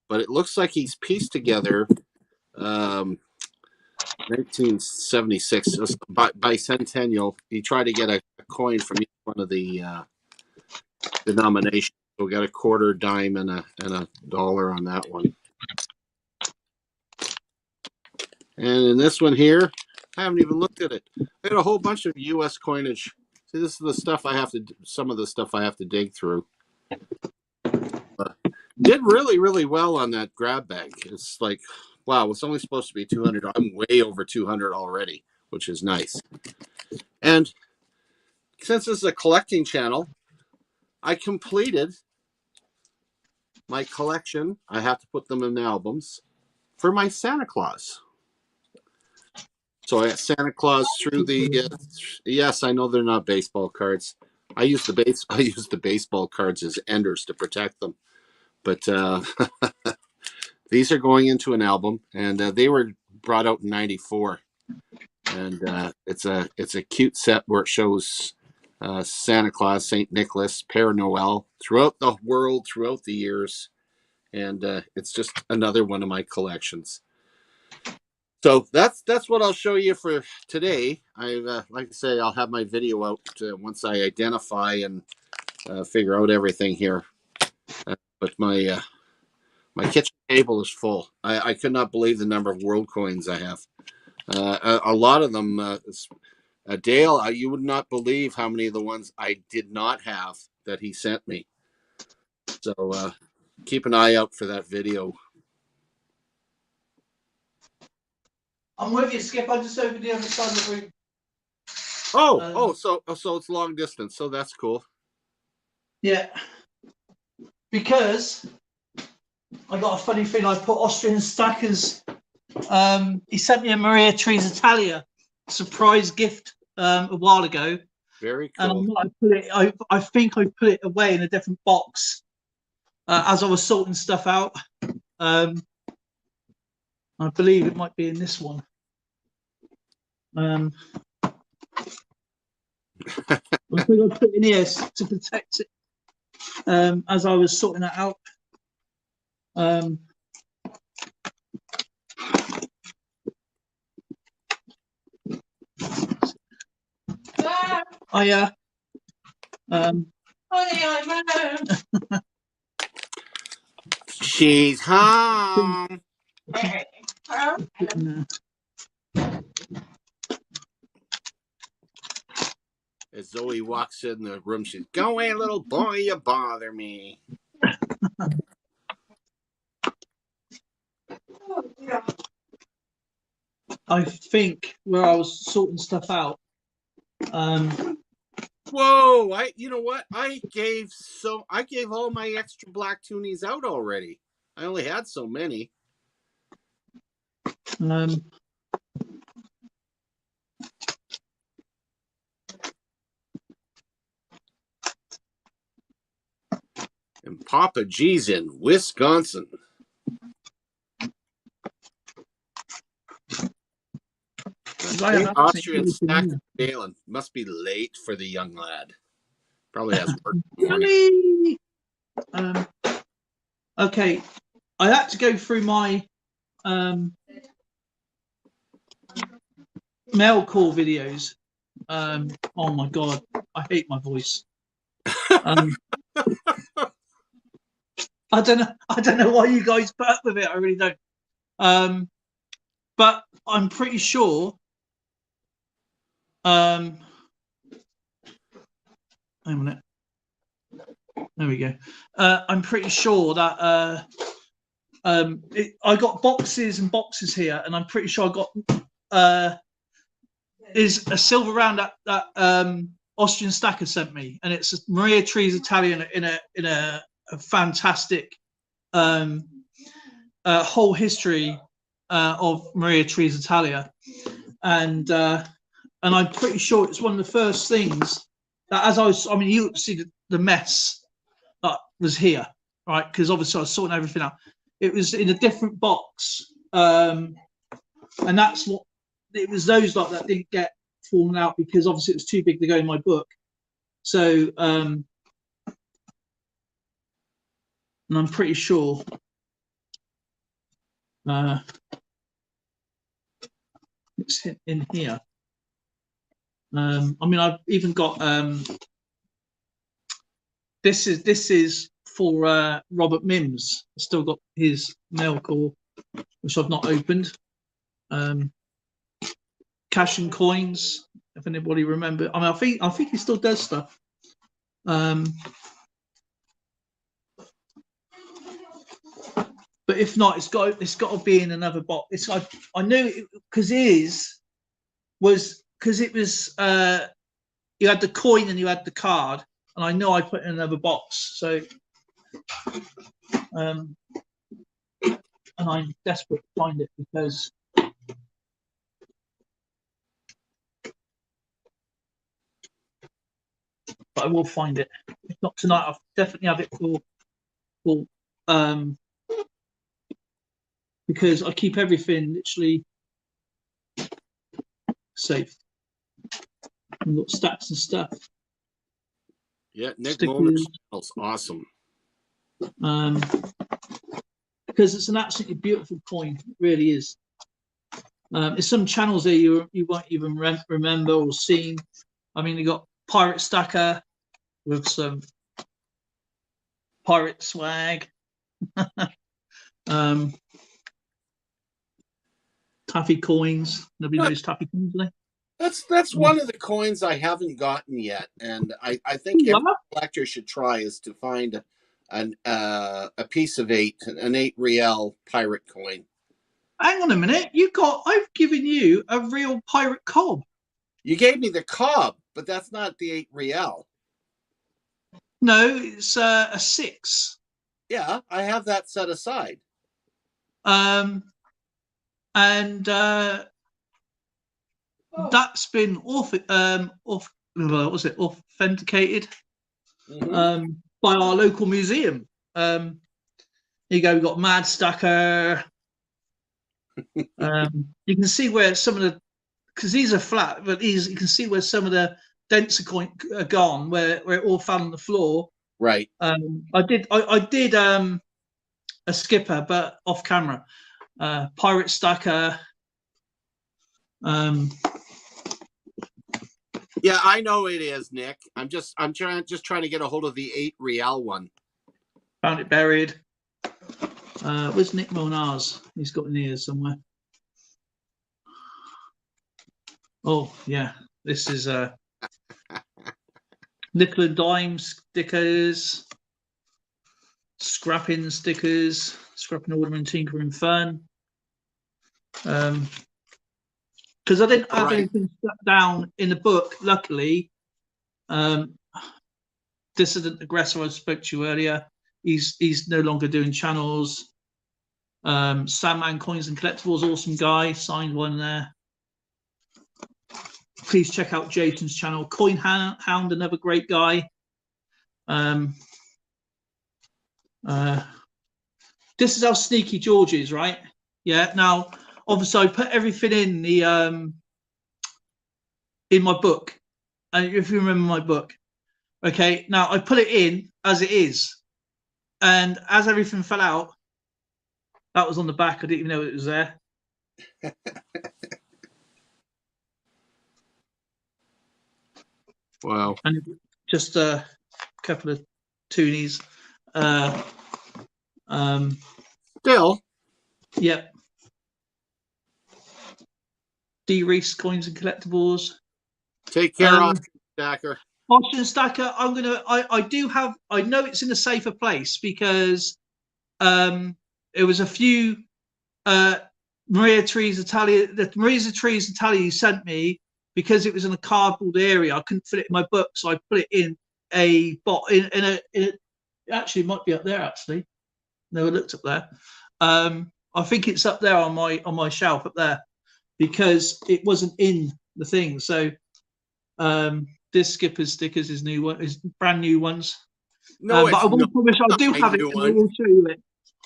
but it looks like he's pieced together 1976 bicentennial. He tried to get a coin from each one of the denominations. So we got a quarter, dime, and a dollar on that one. And in this one here, I haven't even looked at it. I got a whole bunch of U.S. coinage. See, this is the stuff some of the stuff I have to dig through. Did really, really well on that grab bag. It's like, wow, it's only supposed to be 200. I'm way over 200 already, which is nice. And since this is a collecting channel, I completed my collection. I have to put them in albums for my Santa Claus. So I got Santa Claus through the. Yes, I know they're not baseball cards. I use the baseball cards as enders to protect them, but these are going into an album, and they were brought out in '94, and it's a cute set where it shows Santa Claus, Saint Nicholas, Père Noël throughout the world, throughout the years, and it's just another one of my collections. So that's what I'll show you for today. Like I say, I'll have my video out once I identify and figure out everything here. But my kitchen table is full. I could not believe the number of world coins I have. A lot of them, Dale, you would not believe how many of the ones I did not have that he sent me. So keep an eye out for that video.
I'm with you, Skip. I'm just over the other side of the room.
So it's long distance. So that's cool.
Yeah. Because I got a funny thing. I put Austrian Stackers. He sent me a Maria Teresa Italia surprise gift a while ago.
Very cool.
And I think I put it away in a different box as I was sorting stuff out. I believe it might be in this one. I think I put in here to protect it as I was sorting that out.
She's home. As Zoe walks in the room, she's, "Go away, little boy, you bother me."
I think where I was sorting stuff out.
Whoa! You know what? I gave all my extra black toonies out already. I only had so many. And Papa G's in Wisconsin. Austrian stack of Galen must be late for the young lad. Probably has work in the morning.
Okay, I had to go through my mail call videos. Oh my god, I hate my voice. I don't know why you guys put up with it. I really don't. But I'm pretty sure. Hang on a minute. There we go. I'm pretty sure that I got boxes and boxes here, and I'm pretty sure I got is a silver round that Austrian Stacker sent me, and it's Maria Trees Italian in a fantastic whole history of Maria Trees Italia, and I'm pretty sure it's one of the first things that, I mean, you see the mess that was here, right? Because obviously I was sorting everything out. It was in a different box, and that's what it was. Those like that didn't get fallen out because obviously it was too big to go in my book. So, and I'm pretty sure. It's in here. I mean, I've even got this is for Robert Mims. I've still got his mail call, which I've not opened. Cash and Coins, if anybody remember. I mean, I think he still does stuff. But if not, it's got to be in another box. It's like I knew because it was you had the coin and you had the card, and I know I put in another box. So, and I'm desperate to find it because but I will find it. If not tonight, I'll definitely have it for because I keep everything literally safe. I've got stacks and stuff.
Yeah, Nick Mona's awesome.
Because it's an absolutely beautiful coin. It really is. There's some channels there you won't even remember or seen. I mean, you got Pirate Stacker with some pirate swag. Taffy coins. Nobody knows Taffy coins, do they?
That's one of the coins I haven't gotten yet, and I think every collector should try is to find a piece of an 8 real pirate coin.
Hang on a minute, I've given you a real pirate cob.
You gave me the cob, but that's not the 8 real.
No, it's a 6.
Yeah, I have that set aside.
And that's been authenticated by our local museum. Here you go. We've got Mad Stacker. You can see where some of the, because these are flat, but these you can see where some of the dents are gone, where it all fell on the floor.
Right.
I did a skipper, but off camera. Pirate Stacker.
Yeah, I know it is, Nick. I'm trying to get a hold of the 8 real one.
Found it buried. Where's Nick Molnar's? He's got in here somewhere. Oh yeah, this is nickel and dime stickers, scrapping stickers, scrapping ornament, tinkering fun. Because I didn't have anything stuck down in the book. Luckily, Dissident Aggressor, I spoke to you earlier. He's no longer doing channels. Sandman Coins and Collectibles, awesome guy, signed one there. Please check out Jason's channel. Coin Hound, another great guy. This is how sneaky George is, right? Yeah. Now, obviously, I put everything in the in my book. And if you remember my book, okay. Now I put it in as it is, and as everything fell out, that was on the back. I didn't even know it was there.
Wow.
And just a couple of toonies.
Still.
Yep. D Reese Coins and Collectibles.
Take care, Austin Stacker.
Austin Stacker, I do have, I know it's in a safer place because it was a few Maria Trees Italia, the Maria Trees Italia you sent me, because it was in a cardboard area. I couldn't fit it in my book, so I put it in a bot in a actually it might be up there actually. Never looked up there. I think it's up there on my shelf up there because it wasn't in the thing. So this Skipper's stickers is new one, is brand new ones.
No,
but I will promise I do have it. And I will show you it.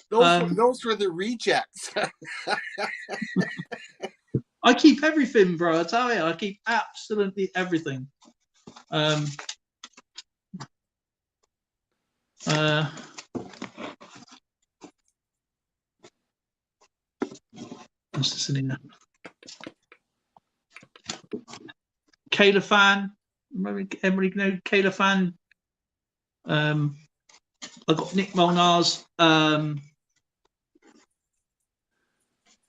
Those were the rejects.
I keep everything, bro. I tell you, I keep absolutely everything. What's this in here? Kayla Fan. Everybody know Kayla Fan. I got Nick Molnar's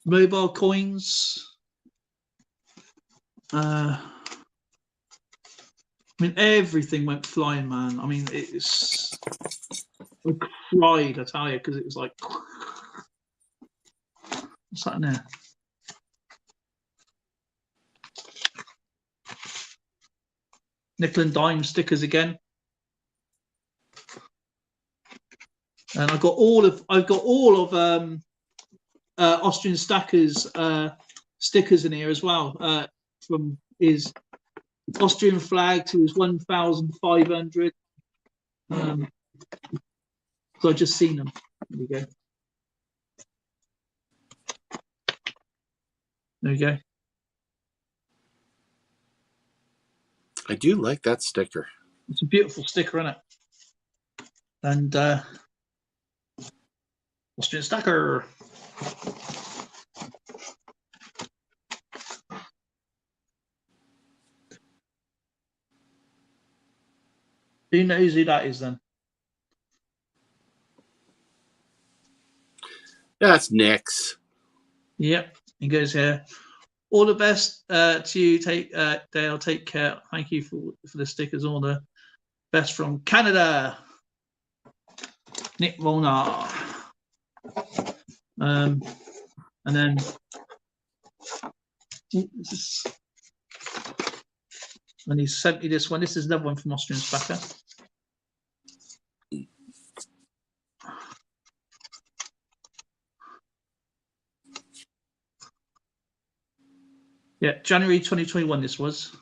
mobile coins. I mean, everything went flying, man. I mean, it's. I cried, I tell you, because it was like. What's that in there? Nickel and dime stickers again. And I've got all of Austrian Stacker's stickers in here as well, from his Austrian flag to his 1,500. So I've just seen them. There we go. There you go.
I do like that sticker.
It's a beautiful sticker, isn't it? And Austrian Stacker. Who knows who that is then?
That's Nick's.
Yep, he goes here. All the best to you, Dale. Take care. Thank you for the stickers. All the best from Canada. Nick Molnar. And then and he sent me this one. This is another one from Austrian Stacker. Yeah, January 2021 this was.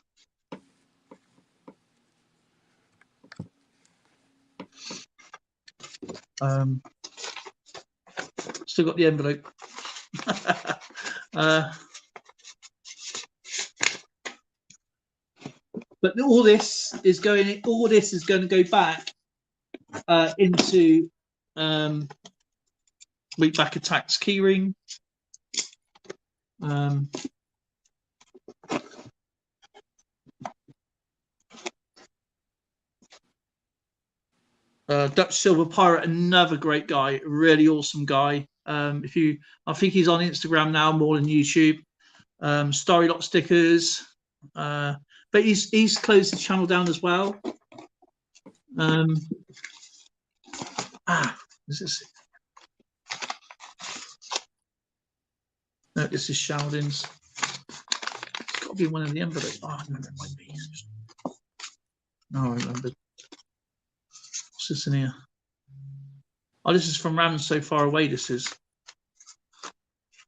Still got the envelope. But all this is going to go back into Week Back Attacks keyring. Dutch Silver Pirate, another great guy, really awesome guy. I think he's on Instagram now more than YouTube. Starry Dot Stickers, but he's closed the channel down as well. Is this? No, this is Sheldon's. It's got to be one of the envelopes. Oh, no, it might be. No, I remember. What's this in here? Oh, this is from Rams So Far Away. This is.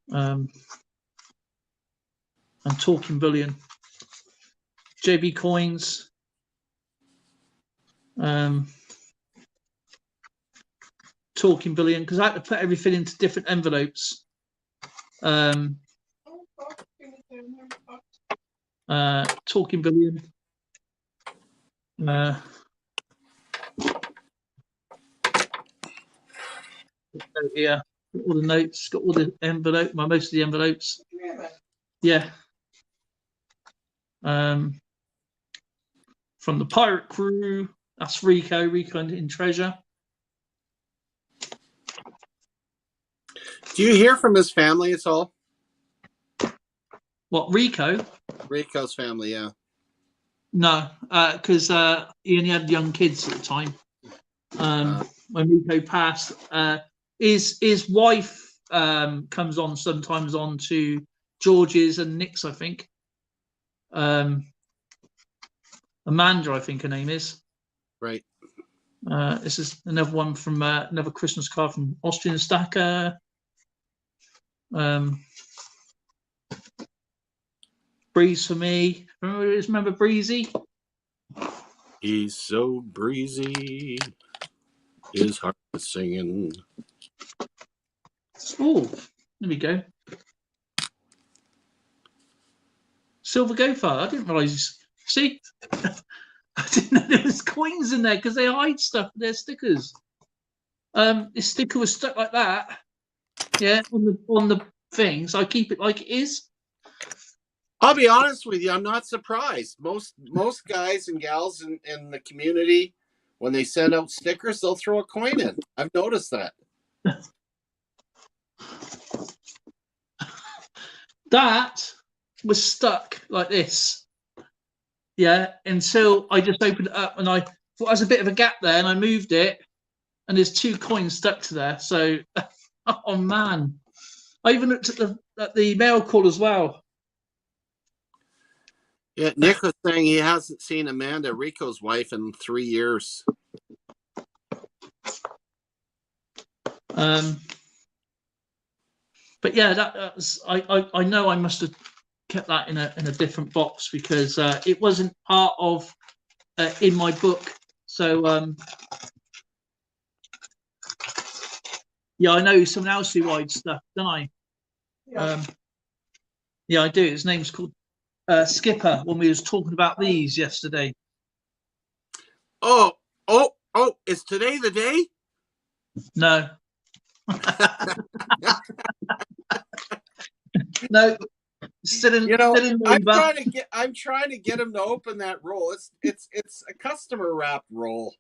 And Talking Bullion. JB Coins. Talking Bullion, because I had to put everything into different envelopes. Talking Bullion. Yeah, all the notes, got all the most of the envelopes. Yeah. From the Pirate Crew, that's Rico in Treasure.
Do you hear from his family at all?
What, Rico?
Rico's family, yeah.
No, because he only had young kids at the time. When Rico passed, his wife comes on sometimes on to George's and Nick's, I think. Amanda, I think her name is.
Right.
This is another one from another Christmas card from Austrian Stacker. Breeze for me. Remember Breezy?
He's so breezy. His heart is singing.
Oh, there we go. Silver Gopher. I didn't realise. See, I didn't know there was coins in there because they hide stuff. They're stickers. This sticker was stuck like that. Yeah, on the thing. So I keep it like it is.
I'll be honest with you, I'm not surprised. Most guys and gals in the community, when they send out stickers, they'll throw a coin in. I've noticed that.
That was stuck like this. Yeah, until I just opened it up and I thought there was a bit of a gap there and I moved it and there's 2 coins stuck to there. So, oh man. I even looked at the mail call as well.
Yeah, Nick was saying he hasn't seen Amanda, Rico's wife, in 3 years.
But yeah, that was I know I must have kept that in a different box because it wasn't part of in my book. So yeah, I know someone else who hides stuff, don't I? Yeah. Yeah, I do. His name's called Skipper. When we was talking about these yesterday.
Oh! Is today the day?
No. No.
I'm trying to get him to open that roll. It's a customer wrap roll.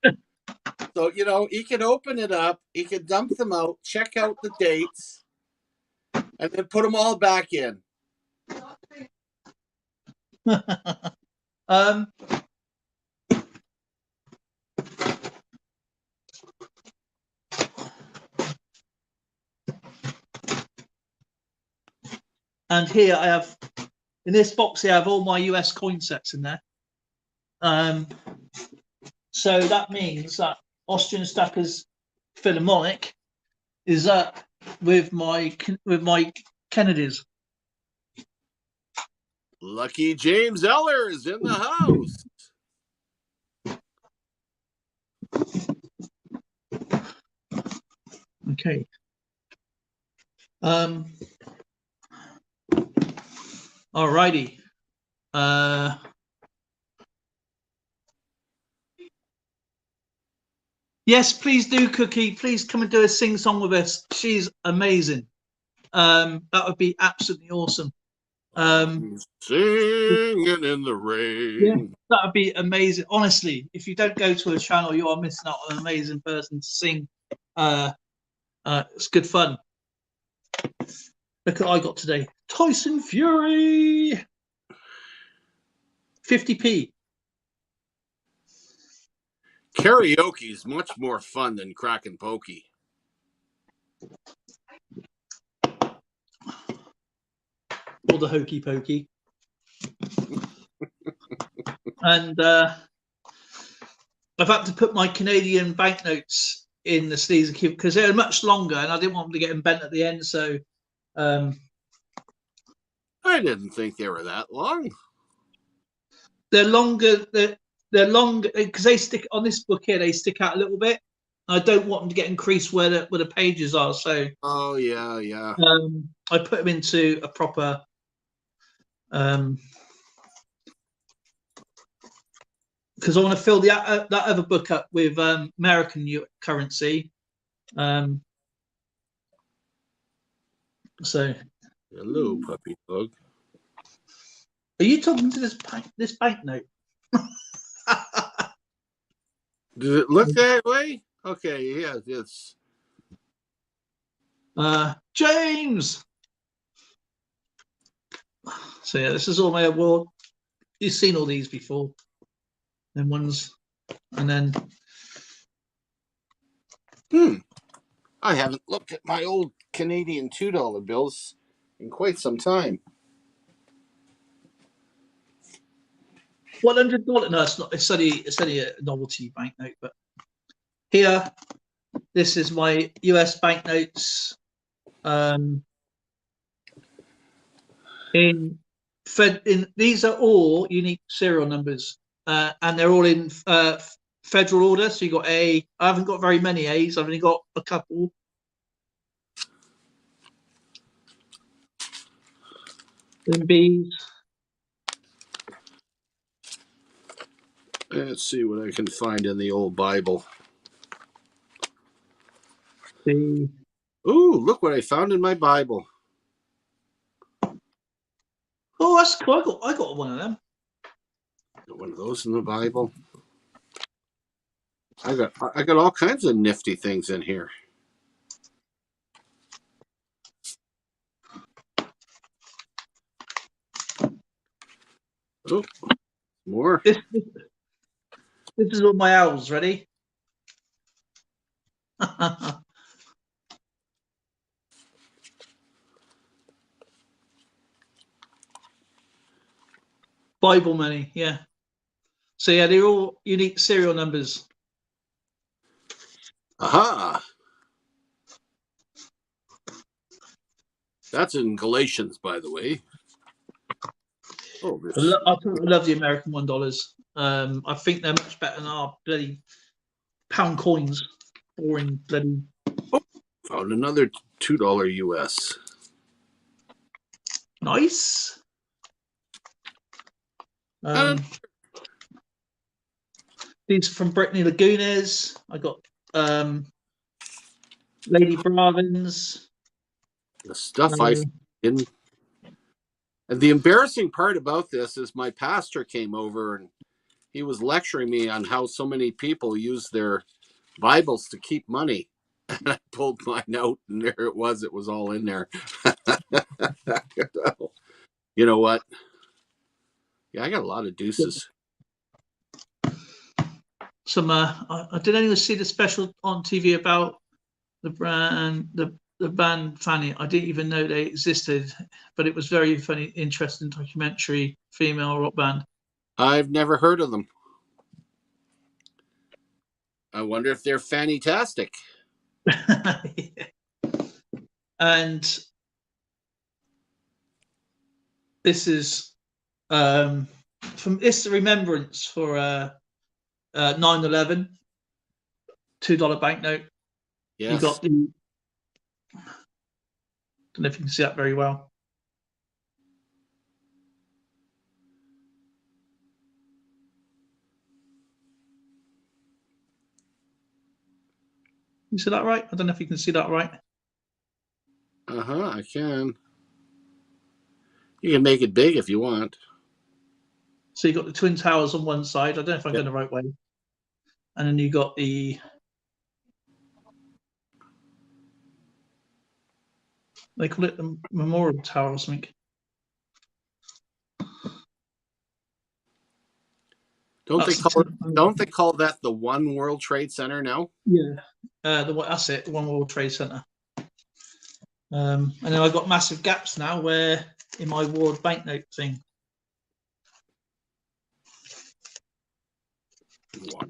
So, he can open it up, he can dump them out, check out the dates, and then put them all back in.
And here I have, in this box here, I have all my US coin sets in there. So that means that Austrian Stackers Philharmonic is up with my Kennedys.
Lucky James Eller is in the house.
Okay. Alrighty. Yes, please do, Cookie. Please come and do a sing song with us. She's amazing. That would be absolutely awesome.
Singing in the
Yeah,
rain.
that would be amazing. Honestly, if you don't go to a channel, you are missing out on an amazing person to sing. It's good fun. Look what I got today. Tyson Fury. 50p.
Karaoke is much more fun than crack and pokey.
Or the hokey pokey. And I've had to put my Canadian banknotes in the sleeves because they're much longer and I didn't want them to get them bent at the end. So
I didn't think they were that long.
they're longer. They're longer because they stick on this book here. They stick out a little bit. I don't want them to get increased where the pages are. So
oh yeah.
I put them into a proper. Because I want to fill that other book up with American currency. So,
hello, puppy dog.
Are you talking to this banknote?
Does it look that way? Okay, yeah, it's.
James. So yeah, this is all my award. You've seen all these before. Then ones, and then.
I haven't looked at my old Canadian $2 bills in quite some time.
$100. No, it's not. It's only a novelty banknote. But here, this is my US banknotes. These are all unique serial numbers, and they're all in federal order. So you got A. I haven't got very many A's. I've only got a couple. Then B's.
Let's see what I can find in the old Bible.
C.
Ooh, look what I found in my Bible.
Oh, that's cool. I got one of them.
Got one of those in the Bible. I got all kinds of nifty things in here. Oh, more.
This is all my owls. Ready? Bible money, yeah. So yeah, they're all unique serial numbers.
Aha! That's in Galatians, by the way. Oh,
I love the American $1. I think they're much better than our bloody pound coins. Boring bloody.
Oh, found another $2 US.
Nice. These from Brittany Lagunas. I got Lady Bravins.
The stuff I in. And the embarrassing part about this is my pastor came over and he was lecturing me on how so many people use their Bibles to keep money. And I pulled mine out and there it was. It was all in there. You know what? Yeah, I got a lot of deuces.
Some I didn't even see the special on TV about the brand the band Fanny. I didn't even know they existed, but it was very funny, interesting documentary, female rock band.
I've never heard of them. I wonder if they're fantastic.
Yeah. And this is from this remembrance for 9/11 $2 banknote.
Yes.
You got the. I don't know if you can see that very well. You see that right? I don't know if you can see that right.
I can. You can make it big if you want.
So you got the Twin Towers on one side. I don't know if I'm going the right way. And then you got the... They call it the Memorial Tower or something.
Don't they call that the One World Trade Center now?
Yeah, that's it. The One World Trade Center. And then I've got massive gaps now where in my ward banknote thing.
Wow.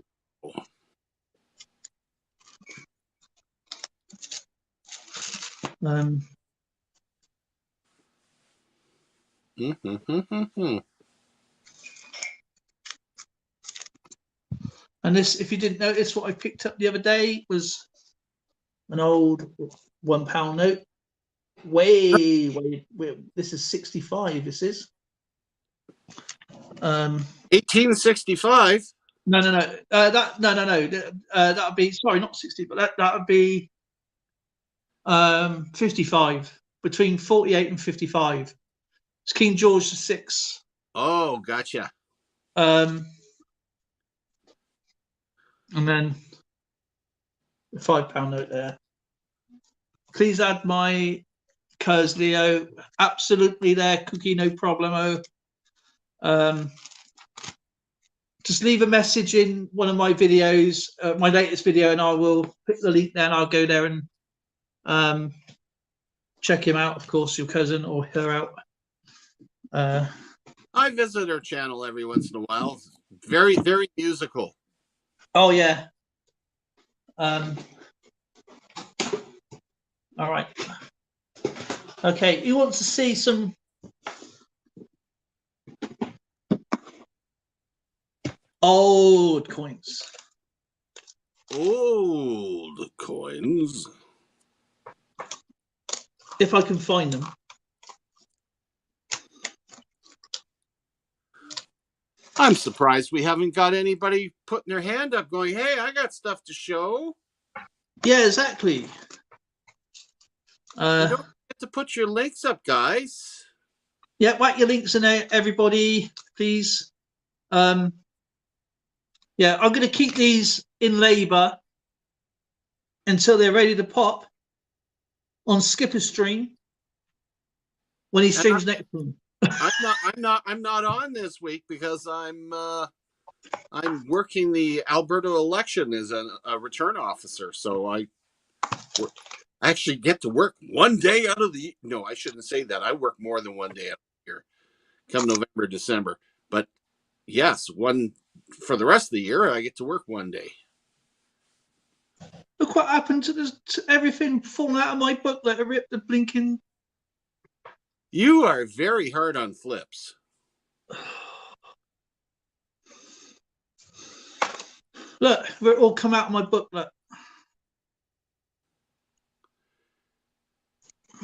And this, if you didn't notice, what I picked up the other day was an old £1 note. Way. This is 65. This is.
1865.
No. That would be, sorry, not 60, but that would be 55. Between 48 and 55. It's King George VI.
Oh, gotcha.
And then the £5 note there. Please add my cuz Leo. Absolutely there, Cookie, no problemo. Just leave a message in one of my videos, my latest video, and I will put the link there and I'll go there and check him out, of course, your cousin or her out.
I visit her channel every once in a while. Very, very musical.
Oh, yeah. All right. Okay, he wants to see some old coins.
Old coins.
If I can find them.
I'm surprised we haven't got anybody putting their hand up going, hey, I got stuff to show.
Yeah, exactly.
You don't get to put your links up, guys.
Yeah, whack your links in there, everybody, please. Yeah, I'm going to keep these in labour until they're ready to pop on Skipper's stream when he streams next one.
I'm not on this week because I'm working the Alberta election as a return officer. So I actually get to work one day out of the. No, I shouldn't say that. I work more than one day out of the year, come November, December. But yes, one for the rest of the year, I get to work one day.
Look what happened to this, to everything falling out of my booklet. I ripped the blinking.
You are very hard on flips.
Look, it all come out of my booklet.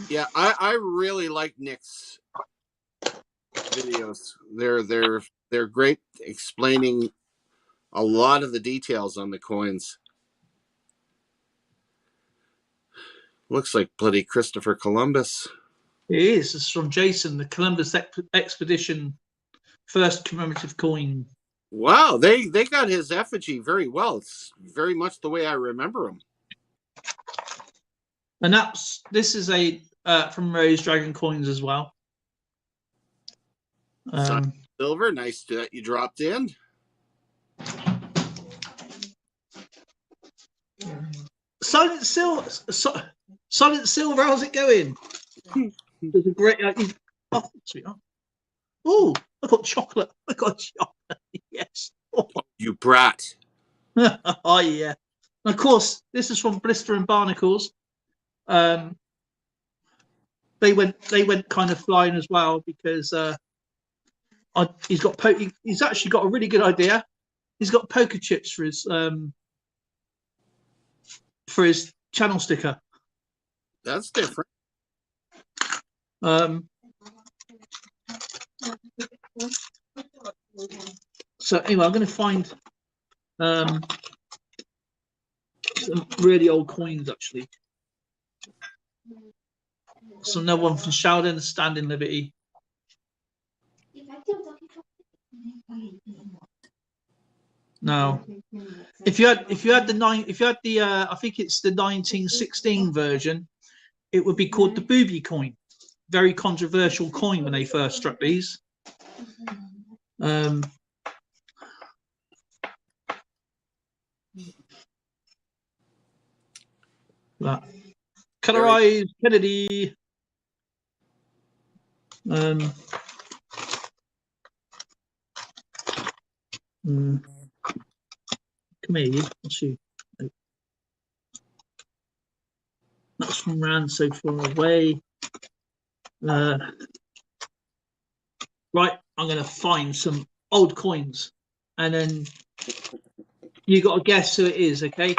Yeah, I really like Nick's videos. They're great, explaining a lot of the details on the coins. Looks like bloody Christopher Columbus.
It is. It's from Jason, the Columbus Expedition first commemorative coin.
Wow, they got his effigy very well. It's very much the way I remember him.
And this is a from Rose Dragon Coins as well.
Silver, nice that you dropped in.
Silent Silver, how's it going? There's a great. Oh, I got chocolate. Yes.
Oh, you brat.
Oh yeah. And of course, this is from Blister and Barnacles. They went kind of flying as well because he's actually got a really good idea. He's got poker chips for his channel sticker.
That's different.
So anyway, I'm going to find Some really old coins, actually. So another one from Sheldon, Standing Liberty. Now, if you had the I think it's the 1916 version, it would be called the booby coin. Very controversial coin when they first struck these. That colorized Kennedy. Come here, what's you? That's from Rand so far away. Right, I'm going to find some old coins, and then you got to guess who it is. Okay,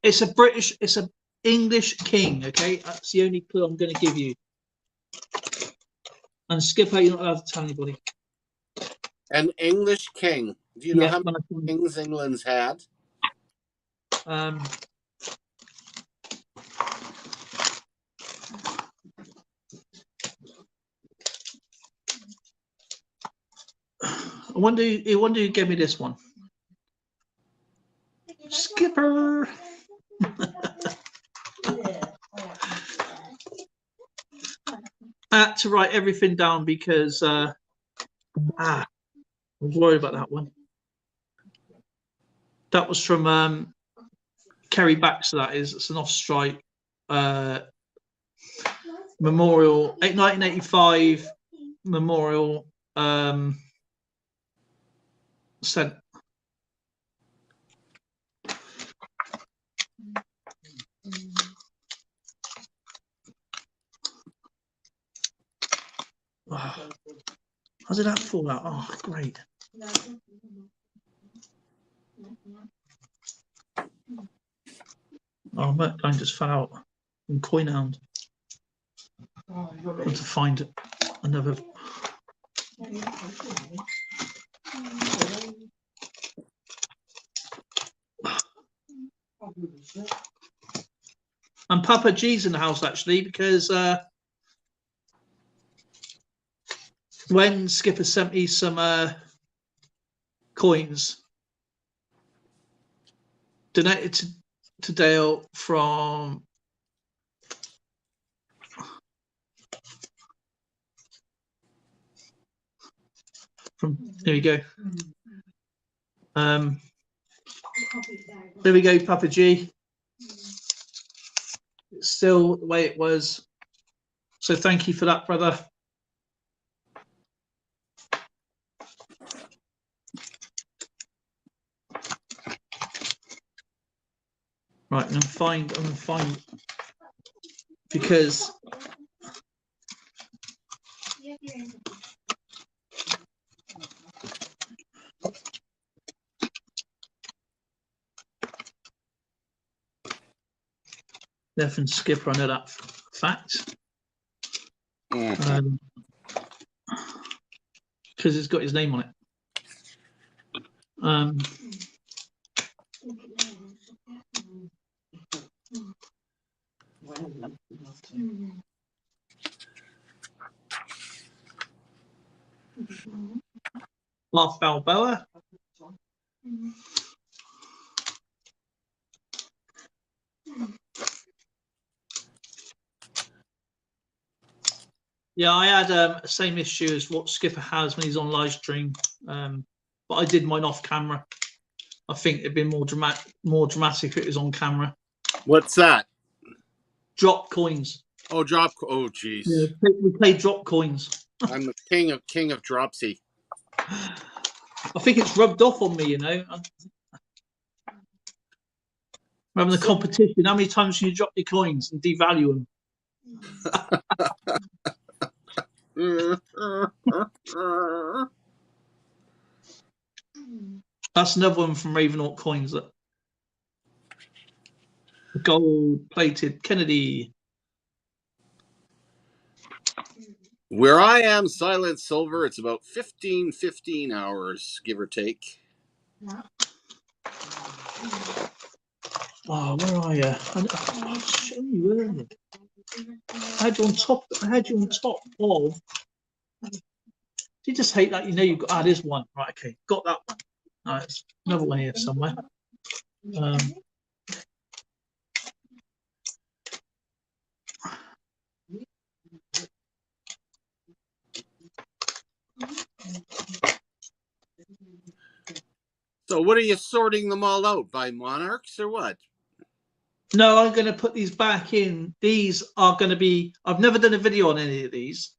it's a English king. Okay, that's the only clue I'm going to give you. And Skipper, you're not allowed to tell anybody.
An English king. Do you know how many kings England's had?
I wonder who gave me this one. Skipper. I had to write everything down because I was worried about that one. That was from Kerry Baxter. That is, it's an off-strike memorial, 1985 memorial sent. Oh, how did that fall out? Oh, great. Oh, mine just fell out in Coinhound. I want to find another. And Papa G's in the house, actually, because when Skipper sent me some coins donated to Dale from here we go. There we go, Papa G. It's still the way it was. So thank you for that, brother. Right, I'm gonna find because Stephen Skipper, I know that fact. Because it's got his name on it. Mark Balboa. Yeah, I had the same issue as what Skipper has when he's on live stream, but I did mine off camera. I think it'd been more dramatic if it was on camera.
What's that?
Drop coins.
Oh, drop. Oh, jeez.
Yeah, we play drop coins.
I'm the king of dropsy.
I think it's rubbed off on me, you know. We're having a competition. How many times can you drop your coins and devalue them? That's another one from Ravenhawk Coins. That gold-plated Kennedy.
Where I am, Silent Silver, it's about 15 hours, give or take.
Oh, where are you? I'll show you earlier. I had you on top. I had you on top of. You just hate that. You know you've got. Ah, there's one. Right. Okay. Got that one. All right. There's another one here somewhere. Um,
So what are you sorting them all out by monarchs or what?
no, I'm going to put these back in. These are going to be. I've never done a video on any of these,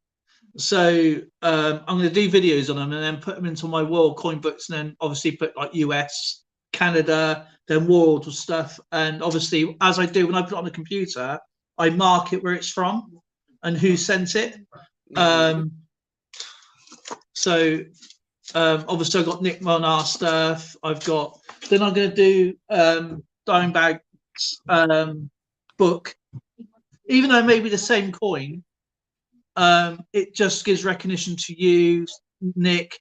so I'm going to do videos on them and then put them into my world coin books, and then obviously put like US, Canada, then world stuff, and obviously as I do when I put it on the computer, I mark it where it's from and who sent it. So obviously I've got Nick Monar stuff. I've got. Then I'm going to do Dimebag's book, even though it may be the same coin. It just gives recognition to you, Nick,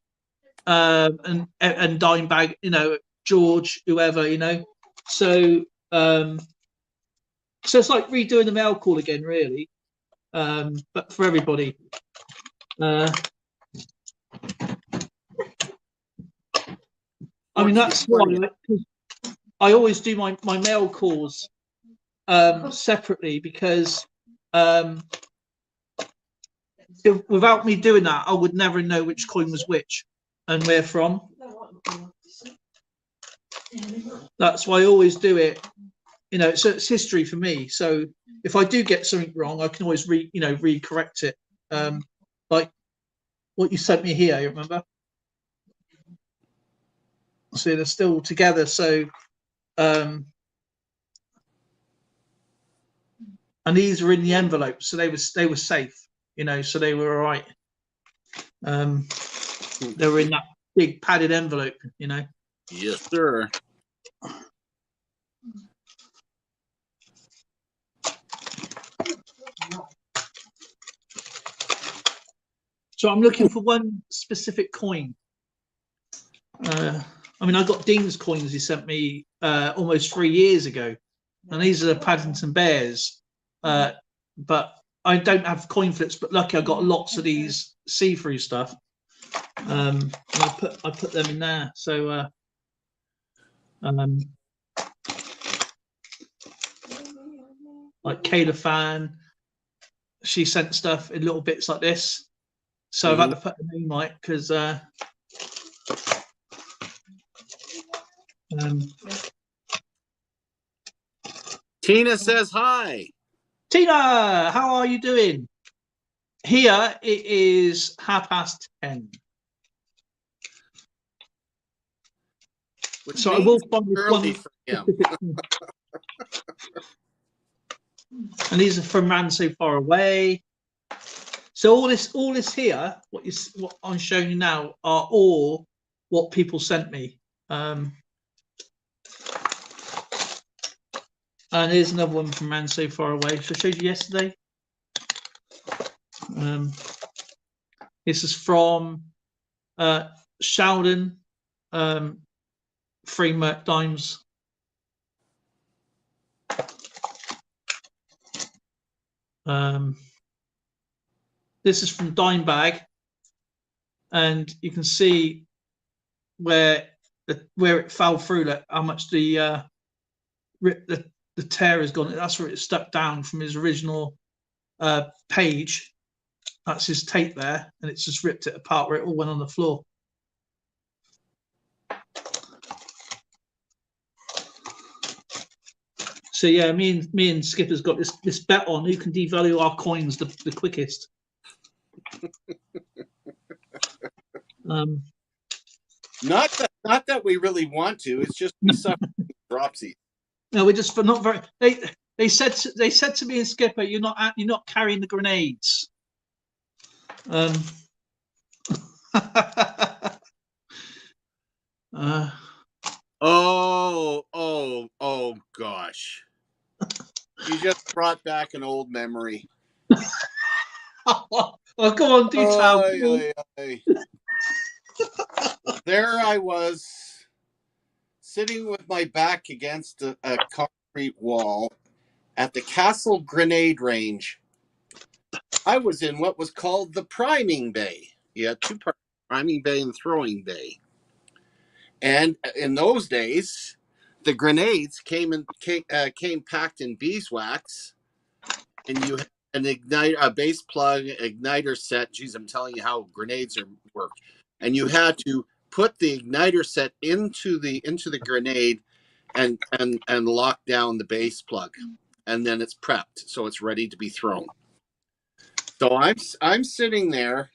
and Dimebag. You know, George, whoever. You know, so so it's like redoing the mail call again, really, but for everybody. I mean, that's why I always do my mail calls separately, because without me doing that, I would never know which coin was which and where from. That's why I always do it. You know, so it's history for me. So if I do get something wrong, I can always re-correct it. Like what you sent me here, you remember? So they're still together. So and these were in the envelope, so they were safe. You know, so they were all right. They were in that big padded envelope. You know.
Yes, sir.
So I'm looking for one specific coin. I mean, I got Dean's coins he sent me almost 3 years ago, and these are the Paddington Bears. But I don't have coin flips. But lucky I got lots of these see-through stuff. And I put them in there. So like Kayla Fan, she sent stuff in little bits like this. So I've had to put the name right because
Tina says hi.
Tina, how are you doing? Here it is 10:30.
Which
So I will find this
early
one.
for him.
And these are from Man So Far Away. So all this here, what I'm showing you now, are all what people sent me. And here's another one from Man So Far Away. So I showed you yesterday. This is from Sheldon, Free Merc Dimes. This is from Dimebag, and you can see where it fell through, like how much the tear has gone. That's where it stuck down from his original page. That's his tape there, and it's just ripped it apart where it all went on the floor. So yeah, me and Skipper's got this bet on who can devalue our coins the quickest.
Not that we really want to. It's just we suffer dropsy.
No, we're just not very. They said to me and Skipper, you're not carrying the grenades.
Oh gosh. You just brought back an old memory.
Oh, come on, do tell.
There I was, sitting with my back against a concrete wall at the Castle Grenade Range. I was in what was called the priming bay. You had two parts, priming bay and throwing bay. And in those days, the grenades came packed in beeswax, and you had a base plug igniter set. Geez, I'm telling you how grenades work. And you had to put the igniter set into the grenade and lock down the base plug, and then it's prepped so it's ready to be thrown. So I'm sitting there,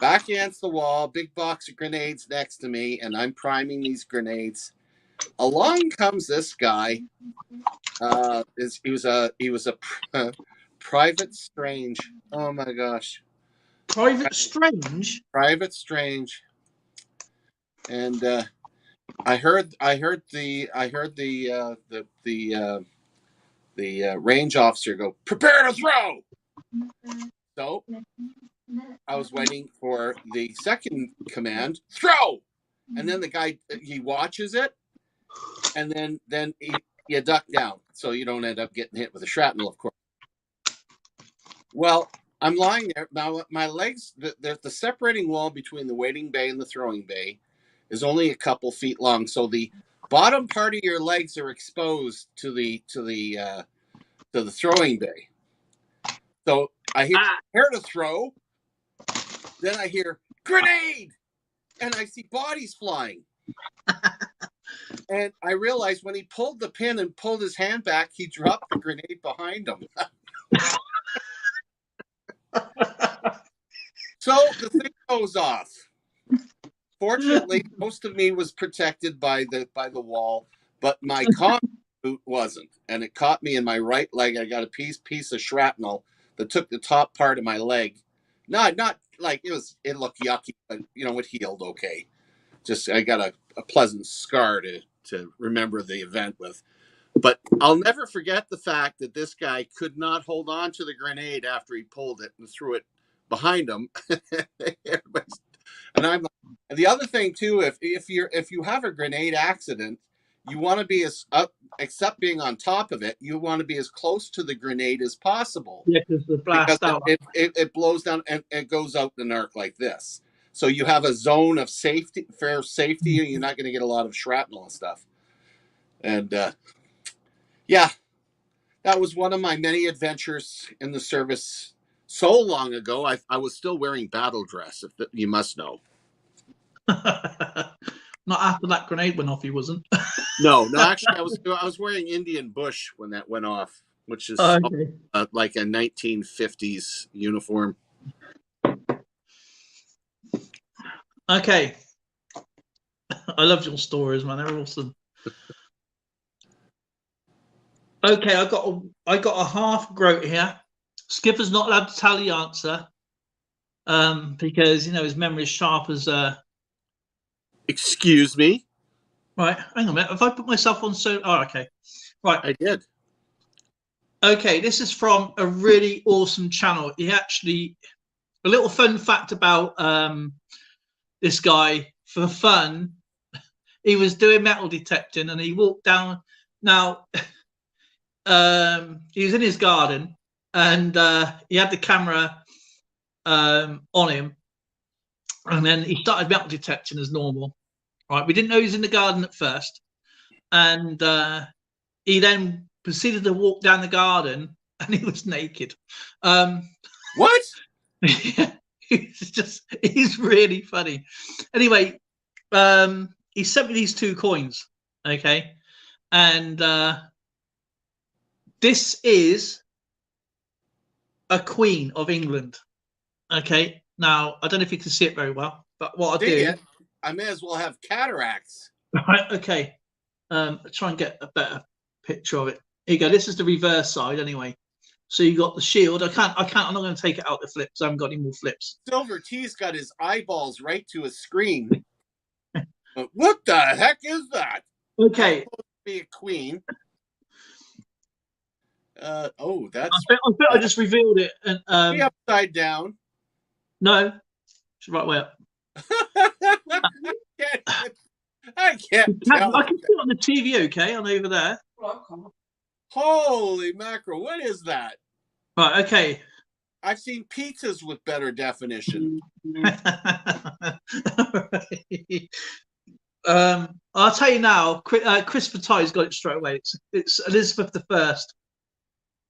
back against the wall, big box of grenades next to me, and I'm priming these grenades. Along comes this guy. He was a Private Strange. Oh my gosh,
Private Strange.
Private Strange. And I heard the range officer go, "Prepare to throw." So I was waiting for the second command, "Throw," and then the guy, he watches it, and then you duck down so you don't end up getting hit with a shrapnel, of course. Well, I'm lying there now. My legs, the separating wall between the waiting bay and the throwing bay is only a couple feet long, so the bottom part of your legs are exposed to the throwing bay. So I hear "Prepare to throw," then I hear "Grenade," and I see bodies flying. And I realized when he pulled the pin and pulled his hand back, he dropped the grenade behind him. So the thing goes off. Fortunately, most of me was protected by the wall, but my combat boot wasn't, and it caught me in my right leg. I got a piece of shrapnel that took the top part of my leg. Not like it looked yucky, but it healed okay. Just I got a pleasant scar to remember the event with. But I'll never forget the fact that this guy could not hold on to the grenade after he pulled it and threw it behind him. And the other thing too, if you have a grenade accident, you want to be except being on top of it, you want to be as close to the grenade as possible.
Yeah, because the blast out.
It blows down and it goes out the narc like this. So you have a zone of safety, fair safety, and you're not going to get a lot of shrapnel and stuff. And yeah, that was one of my many adventures in the service so long ago. I was still wearing battle dress, you must know.
Not after that grenade went off, he wasn't.
No, actually, I was wearing Indian Bush when that went off, which is like a 1950s uniform.
Okay, I love your stories, man. They're awesome. Okay, I got a half groat here. Skipper's not allowed to tell the answer, because his memory is sharp as
Excuse me.
Right, hang on a minute. Have I put myself on? Oh, okay. Right,
I did.
Okay, this is from a really awesome channel. A little fun fact about this guy, for fun, he was doing metal detecting and he walked down. Now, he was in his garden and he had the camera on him, and then he started metal detecting as normal. Right, we didn't know he was in the garden at first, and he then proceeded to walk down the garden, and he was naked.
What?
Yeah, he's really funny. Anyway, he sent me these 2 coins, okay, and this is a Queen of England. Okay, now I don't know if you can see it very well, but what I do,
I may as well have cataracts.
Right, okay. I'll try and get a better picture of it. Here you go. This is the reverse side anyway. So you got the shield. I'm not going to take it out the flips. I haven't got any more flips.
Silver T's got his eyeballs right to his screen. What the heck is that?
Okay.
Supposed to be a queen. Oh, that's.
I bet I just revealed it. And
be upside down.
No, it's the right way up.
I can't
I
tell.
can see it on the TV, okay, on over there.
Holy mackerel! What is that?
Right, okay.
I've seen pizzas with better definition.
I'll tell you now. Christopher Ty's got it straight away. It's Elizabeth I,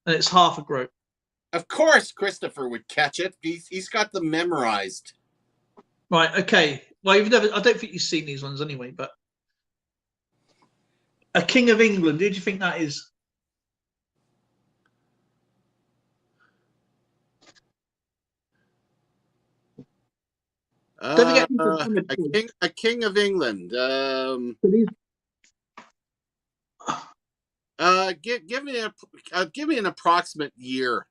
and it's half a group.
Of course, Christopher would catch it. He's got them memorized.
Right. Okay. Well, you've never. I don't think you've seen these ones anyway. But a king of England. Who do you think that is? Don't forget
a king of England. Give me an approximate year.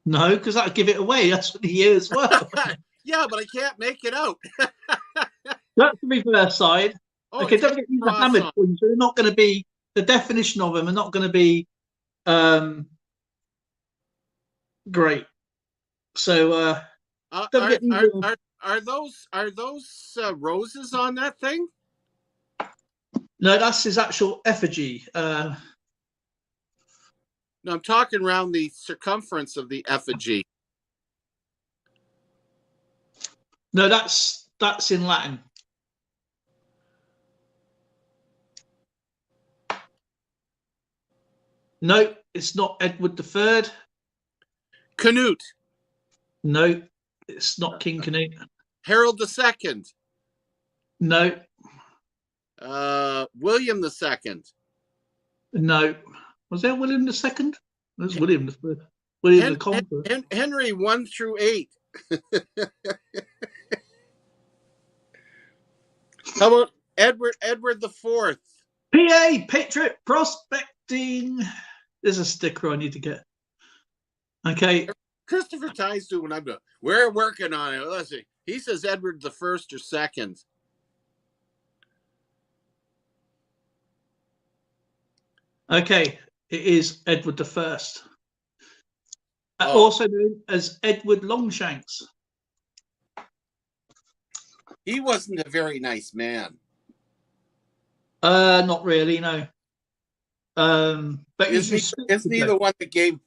No, because that'll give it away. That's what the year as well.
Yeah, but I can't make it out.
That's the reverse side.
Oh,
okay, don't forget these are hammered coins. They're not going to be, the definition of them are not going to be great. So
are those roses on that thing?
No, that's his actual effigy.
No, I'm talking around the circumference of the effigy.
No, that's in Latin. No, it's not Edward III.
Canute.
No, it's not King Canute.
Harold II.
No.
William II.
No. Was there William II? That's William the William the Conqueror.
Henry 1 through 8. How about Edward IV?
PA, Patriot Prospecting. There's a sticker I need to get. Okay.
Christopher Ty's doing what I'm doing. We're working on it. Let's see. He says Edward the First or Second.
Okay, it is Edward I. Also known as Edward Longshanks.
He wasn't a very nice man.
Not really, no. But
isn't he the one that gave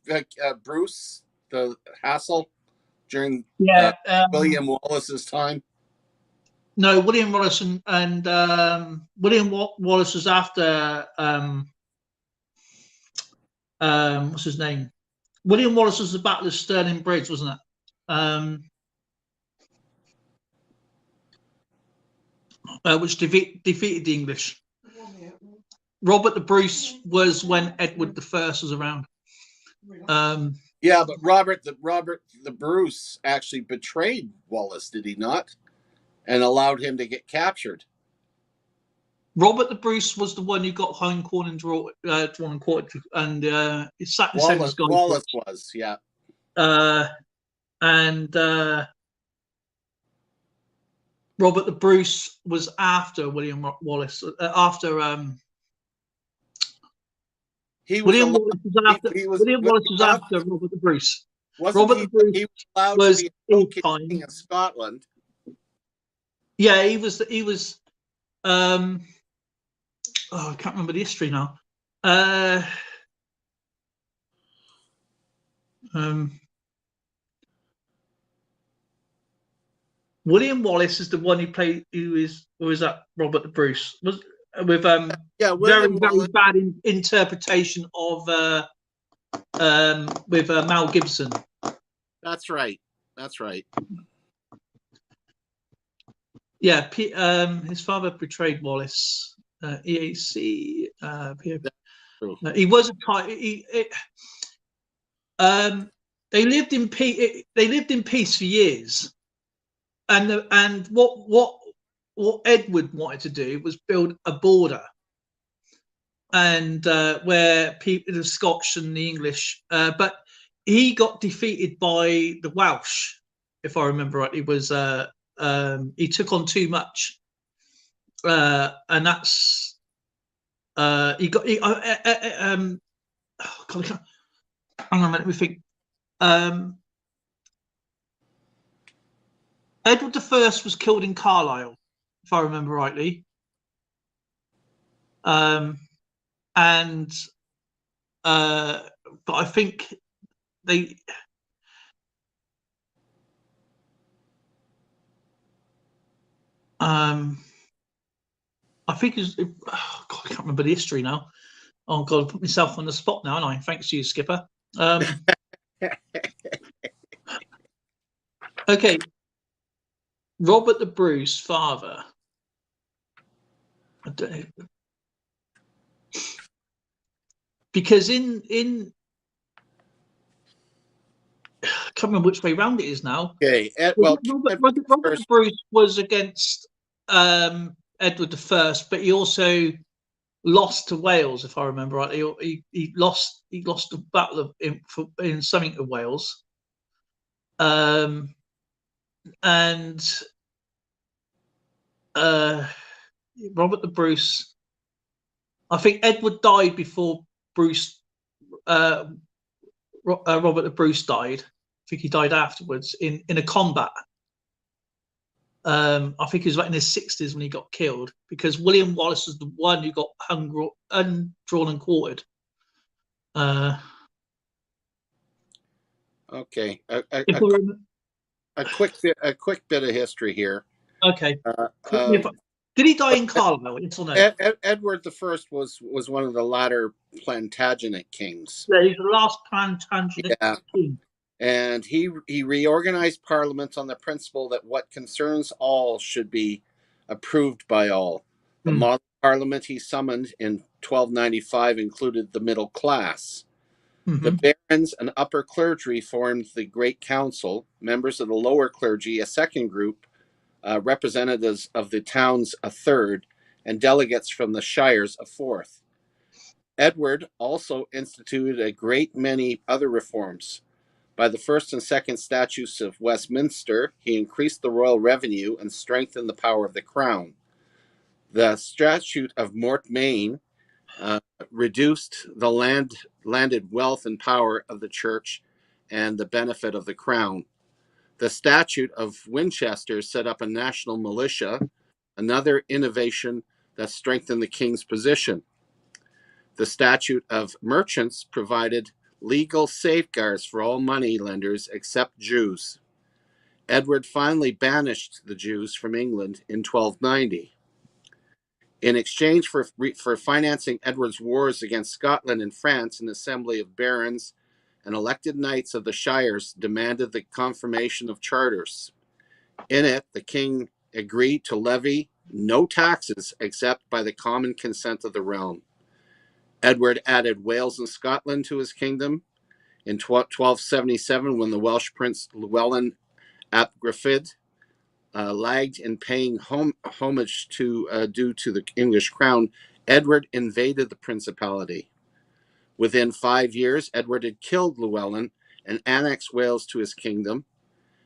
Bruce the hassle during William Wallace's time?
No, William Wallace and William Wallace was after what's his name? William Wallace was the Battle of Stirling Bridge, wasn't it? Which defeated the English. Robert the Bruce was when Edward I was around.
Yeah, but Robert the Bruce actually betrayed Wallace, did he not? And allowed him to get captured.
Robert the Bruce was the one who got Hindcorn and drawn and quartered, and he sat in the same as
Wallace was, yeah.
And Robert the Bruce was after William Wallace. William Wallace was after Robert the Bruce. Robert the Bruce was
in King of Scotland.
Yeah, he was. I can't remember the history now. William Wallace is the one who played. Who was that? Robert the Bruce was with very bad interpretation of with Mel Gibson.
That's right.
Yeah, his father betrayed Wallace. EAC. He was a they lived in peace. They lived in peace for years, and what Edward wanted to do was build a border, and where people, the Scotch and the English, but he got defeated by the Welsh, if I remember right. He was he took on too much, and that's he got. Hang on a minute, we think. Edward I was killed in Carlisle. if I remember rightly. And but I think they I think it's, oh God, I can't remember the history now. Oh God, I put myself on the spot now, and I thanks to you, Skipper. Okay, Robert the Bruce, father. I don't know. Because in I can't remember which way round it is now.
Okay.
Robert
First,
the Bruce was against Edward the First, but he also lost to Wales, if I remember right. He lost the battle in something to Wales. And Robert the Bruce, I think Edward died before Bruce. Robert the Bruce died. I think he died afterwards in a combat. I think he was like in his 60s when he got killed, because William Wallace was the one who got hung, undrawn and quartered.
Okay.
If
A quick bit of history here.
Okay. Did he die in Carlisle? Yes or no?
Edward the First was one of the latter Plantagenet kings.
Yeah, he's the last Plantagenet king.
And he reorganized Parliament on the principle that what concerns all should be approved by all. The model Parliament he summoned in 1295 included the middle class. The barons and upper clergy formed the Great Council, members of the lower clergy a second group, representatives of the towns a third, and delegates from the shires a fourth. Edward also instituted a great many other reforms. By the first and second statutes of Westminster, he increased the royal revenue and strengthened the power of the crown. The Statute of Mortmain reduced the landed wealth and power of the church and the benefit of the crown. The Statute of Winchester set up a national militia, another innovation that strengthened the king's position. The Statute of Merchants provided legal safeguards for all money lenders except Jews. Edward finally banished the Jews from England in 1290. In exchange for financing Edward's wars against Scotland and France, an assembly of barons and elected knights of the shires demanded the confirmation of charters. In it, the king agreed to levy no taxes except by the common consent of the realm. Edward added Wales and Scotland to his kingdom. In 1277, when the Welsh prince Llewellyn ap Gruffydd lagged in paying homage due to the English crown, Edward invaded the principality. Within 5 years, Edward had killed Llewellyn and annexed Wales to his kingdom.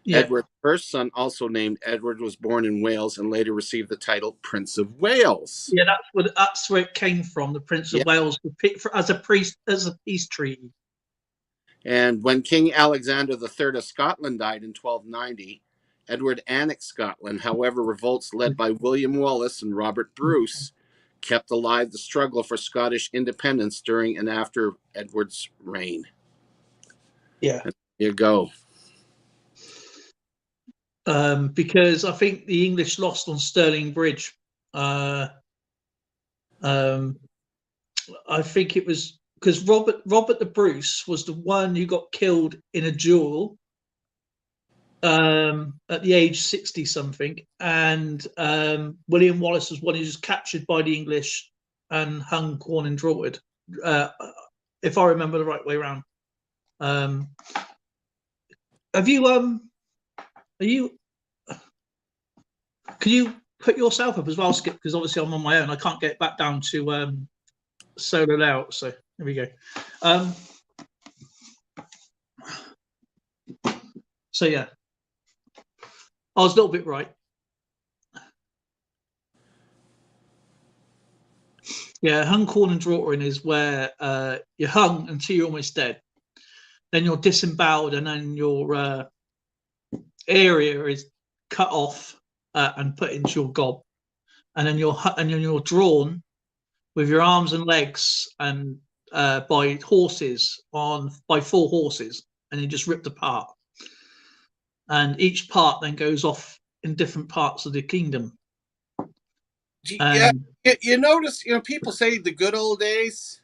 Yeah. Edward's first son, also named Edward, was born in Wales and later received the title Prince of Wales.
Yeah, that's where it came from, the Prince of Wales, as a peace treaty.
And when King Alexander III of Scotland died in 1290, Edward annexed Scotland. However, revolts led by William Wallace and Robert Bruce kept alive the struggle for Scottish independence during and after Edward's reign.
Yeah.
And there you go.
Because I think the English lost on Stirling Bridge. I think it was because Robert the Bruce was the one who got killed in a duel at the age 60 something, and William Wallace was one who was captured by the English and hung, quartered and drawn, if I remember the right way around. Can you put yourself up as well, Skip? Because obviously I'm on my own. I can't get back down to solo layout. So there we go. So yeah, I was a little bit right. Yeah, hung, quartered and drawn is where you're hung until you're almost dead. Then you're disemboweled, and then your area is cut off and put into your gob. and then you're drawn with your arms and legs and by by 4 horses, and you're just ripped apart. And each part then goes off in different parts of the kingdom.
Yeah, you notice, people say the good old days.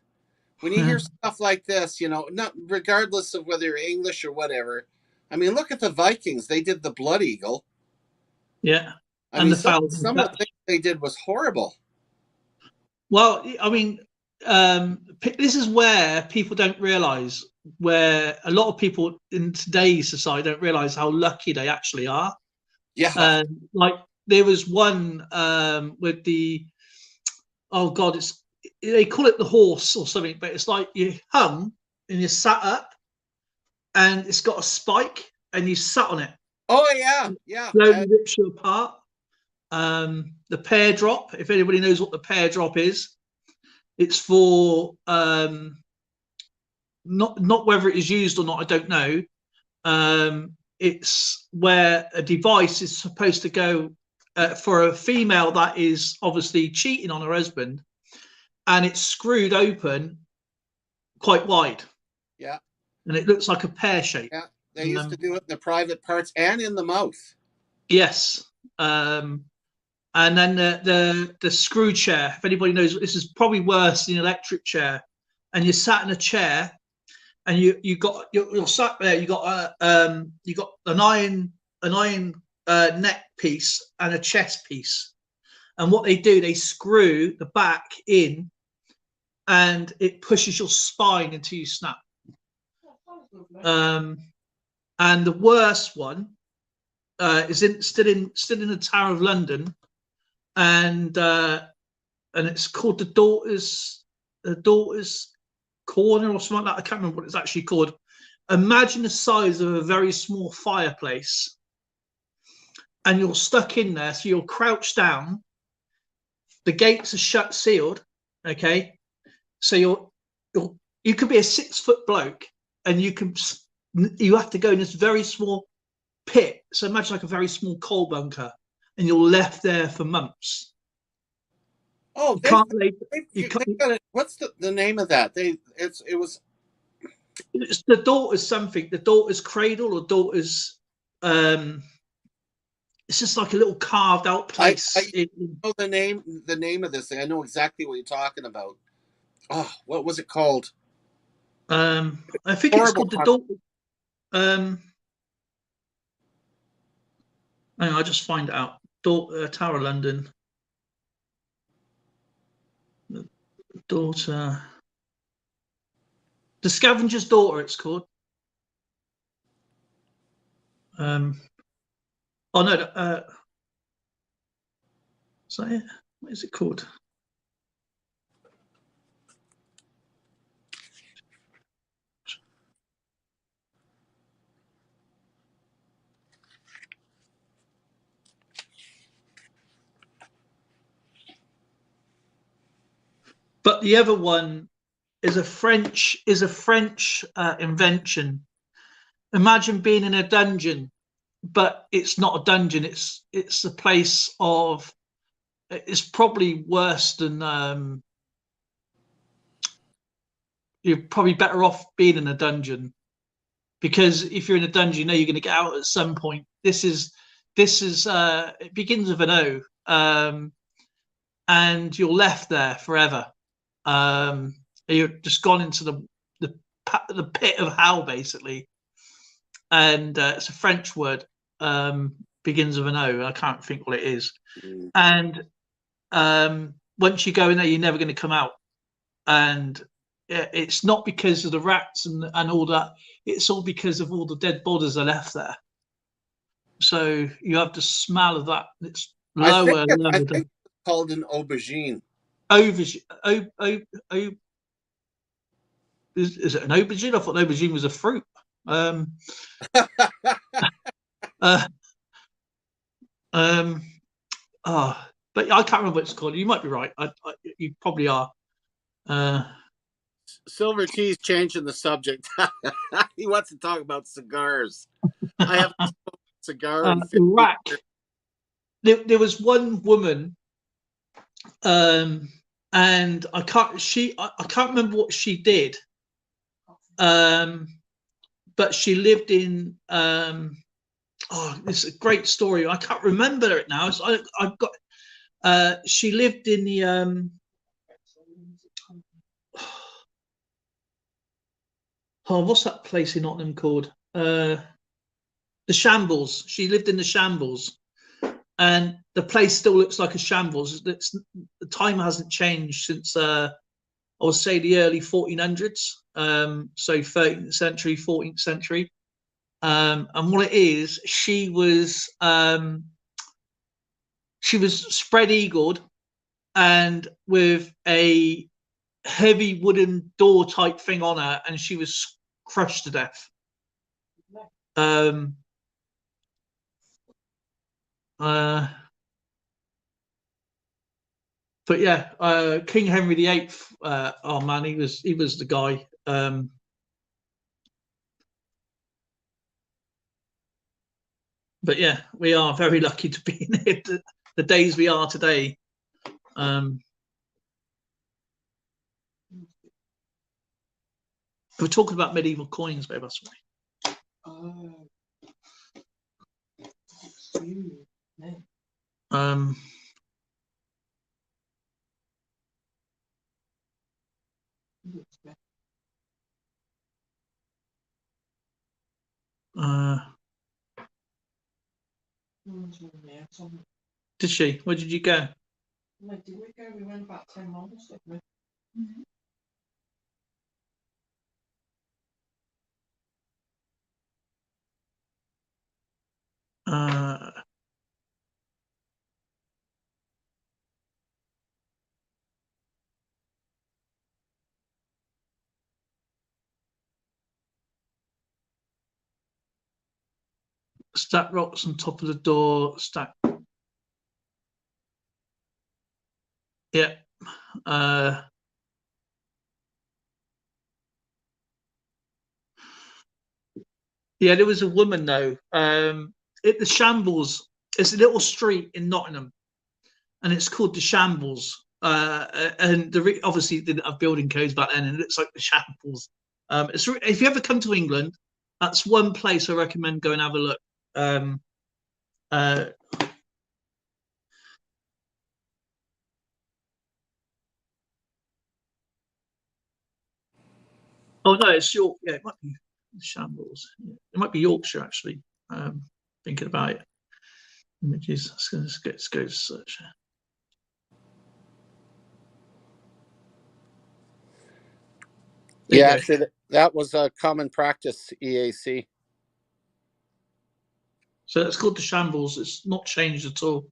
When you hear stuff like this, not regardless of whether you're English or whatever. I mean, look at the Vikings. They did the Blood Eagle.
Yeah.
I mean, some of the things they did was horrible.
Well, I mean, this is where people don't realize, where a lot of people in today's society don't realize how lucky they actually are.
Yeah.
Like there was one with the, oh God, they call it the horse or something, but it's like you hung and you sat up and it's got a spike and you sat on it.
Oh yeah, yeah.
Slowly rips you apart. The pear drop, if anybody knows what the pear drop is, it's for not whether it is used or not, I don't know. It's where a device is supposed to go for a female that is obviously cheating on her husband, and it's screwed open quite wide.
Yeah.
And it looks like a pear shape.
Yeah, they used to do it in the private parts and in the mouth.
Yes. And then the screw chair, if anybody knows, this is probably worse than an electric chair. And you sat in a chair, and you're sat there. You got an iron neck piece and a chest piece. And what they do, they screw the back in, and it pushes your spine until you snap. And the worst one is still in the Tower of London. And it's called the Daughter's Corner or something like that. I can't remember what it's actually called. Imagine the size of a very small fireplace, and you're stuck in there. So you're crouched down. The gates are sealed. Okay, so you could be a 6-foot bloke, and you have to go in this very small pit. So imagine like a very small coal bunker. And you're left there for months.
Oh, what's the name of that? It's
the Daughter's something. The Daughter's Cradle or Daughter's. It's just like a little carved out place.
I know the name of this thing. I know exactly what you're talking about. Oh, what was it called?
I think it's called the Daughter. Hang on, I'll just find it out. Tower of London. Daughter. The Scavenger's Daughter, it's called. Oh no, is that it? What is it called? But the other one is a French invention. Imagine being in a dungeon, but it's not a dungeon. It's a place of. It's probably worse than. You're probably better off being in a dungeon, because if you're in a dungeon, you know you're going to get out at some point. This is. It begins with an O, and you're left there forever. You're just gone into the pit of hell, basically. And it's a French word, begins with an O. I can't think what it is. And once you go in there, you're never going to come out. And it's not because of the rats and all that. It's all because of all the dead bodies are left there. So you have the smell of that. It's lower.
I think it's called an aubergine.
Is it an aubergine? I thought an aubergine was a fruit. But I can't remember what it's called. You might be right. You probably are.
Silver Tea's changing the subject. He wants to talk about cigars. I have a cigar.
Iraq. There was one woman and I can't remember what she did, but she lived in oh, this is a great story. I can't remember it now. So I've got she lived in the oh, what's that place in Nottingham called? The Shambles. She lived in the Shambles, and the place still looks like a shambles. The time hasn't changed since I would say the early 1400s, so 13th century, 14th century. And what it is, she was spread eagled and with a heavy wooden door type thing on her, and she was crushed to death. But yeah, King Henry VIII. Oh man, he was the guy. But yeah, we are very lucky to be in it, the days we are today. We're talking about medieval coins, babe. That's right. Did she? Where did you go?
Where did we go? We went about 10 miles, didn't we? Stack rocks on top of the door. Stack. Yeah. Yeah, there was a woman though. At the Shambles, it's a little street in Nottingham, and it's called the Shambles. And obviously it didn't have building codes back then, and it looks like the Shambles. If you ever come to England, that's one place I recommend go and have a look. Oh no, it's York. Yeah, it might be Shambles. Yeah. It might be Yorkshire actually. Thinking about it. Images. Let's go to search.
Yeah, actually, that was a common practice, EAC.
So it's called the Shambles. It's not changed at all.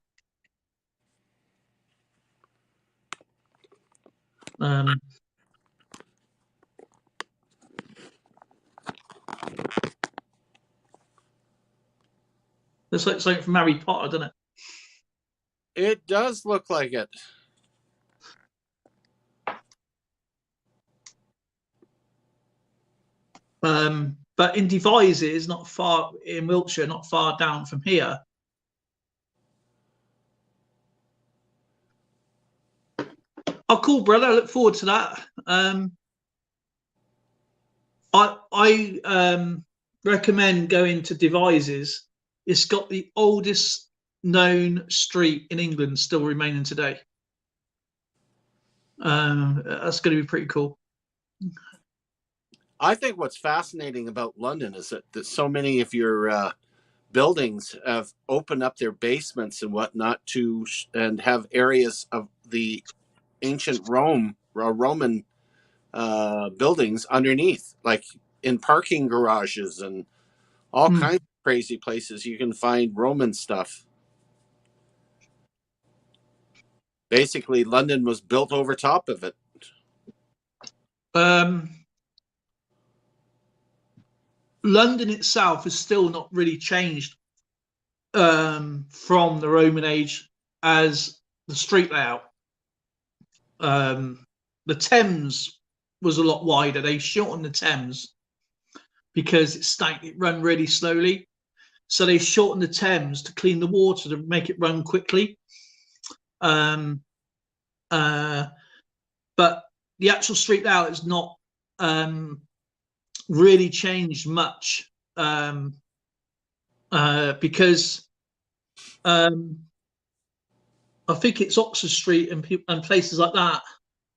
Looks like something from Harry Potter, doesn't it?
It does look like it.
But in Devizes, not far in Wiltshire, not far down from here. Oh, cool, brother. I look forward to that. I recommend going to Devizes. It's got the oldest known street in England still remaining today. That's going to be pretty cool.
I think what's fascinating about London is that so many of your buildings have opened up their basements and whatnot and have areas of the ancient Roman buildings underneath, like in parking garages and all kinds of crazy places you can find Roman stuff. Basically, London was built over top of it.
London itself has still not really changed from the Roman age as the street layout. The Thames was a lot wider. They shortened the Thames because it run really slowly. So they shortened the Thames to clean the water to make it run quickly.
But the actual street layout has not really changed much, because I think it's Oxford Street and places like that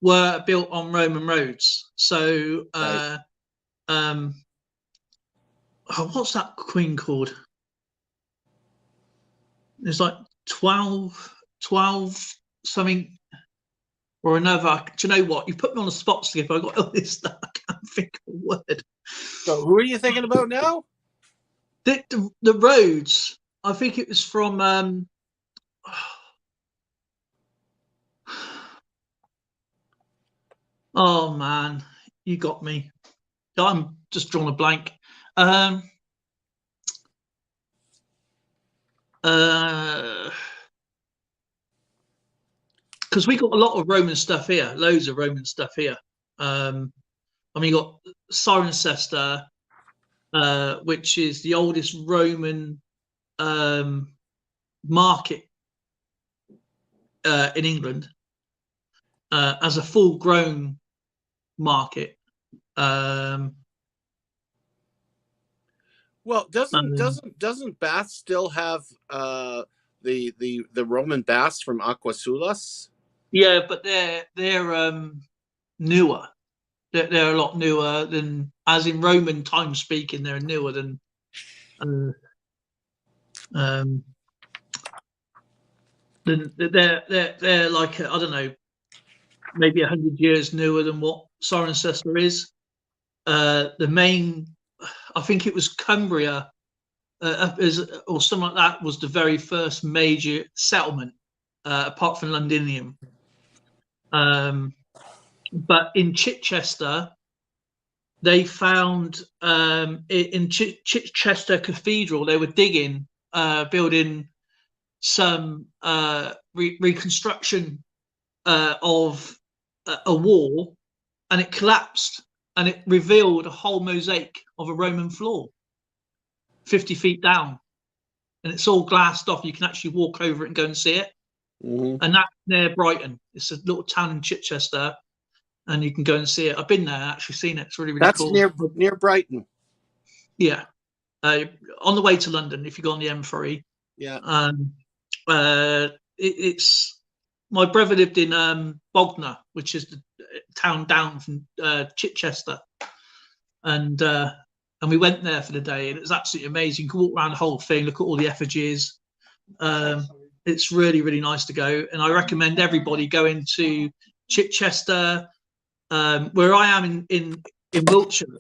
were built on Roman roads. So,
Right.
What's that queen called? There's like 12 something or another. Do you know what? You put me on the spot, Skip. I got all this stuff. I can't think of a word.
So who are you thinking about now?
The roads. I think it was from. Oh man, you got me. I'm just drawing a blank. Because we got a lot of Roman stuff here, loads of Roman stuff here. I mean, you got Cirencester, which is the oldest Roman market in England, as a full-grown market.
Well, doesn't Bath still have the Roman baths from Aquasulas?
Yeah, but they're newer. They're a lot newer than, as in Roman time speaking, they're newer than. They're like, I don't know, maybe 100 years newer than what Cirencester is. The main, I think it was Cumbria, or something like that, was the very first major settlement, apart from Londinium. But in Chichester, they found in Chichester Cathedral, they were digging, building some reconstruction of a wall, and it collapsed, and it revealed a whole mosaic of a Roman floor, 50 feet down, and it's all glassed off. You can actually walk over it and go and see it.
Mm-hmm.
And that's near Brighton. It's a little town in Chichester, and you can go and see it. I've been there, actually seen it. It's really, really cool.
That's near Brighton.
Yeah, on the way to London if you go on the M3.
Yeah.
It's my brother lived in Bognor, which is the town down from Chichester, and we went there for the day, and it was absolutely amazing. You can walk around the whole thing, look at all the effigies. It's really, really nice to go, and I recommend everybody going to Chichester. Where I am in Wiltshire,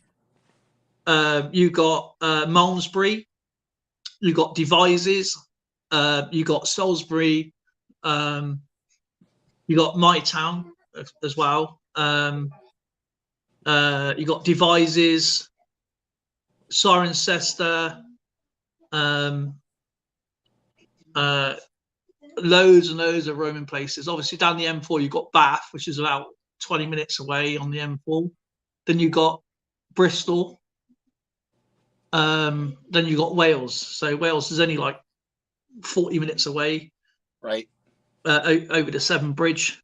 you got Malmesbury, you got Devizes, you got Salisbury, you got my town as well. You got Devizes, Cirencester, loads and loads of Roman places. Obviously, down the M4, you've got Bath, which is about 20 minutes away on the M4. Then you got Bristol. Then you got Wales. So Wales is only like 40 minutes away.
Right.
Over the Severn Bridge.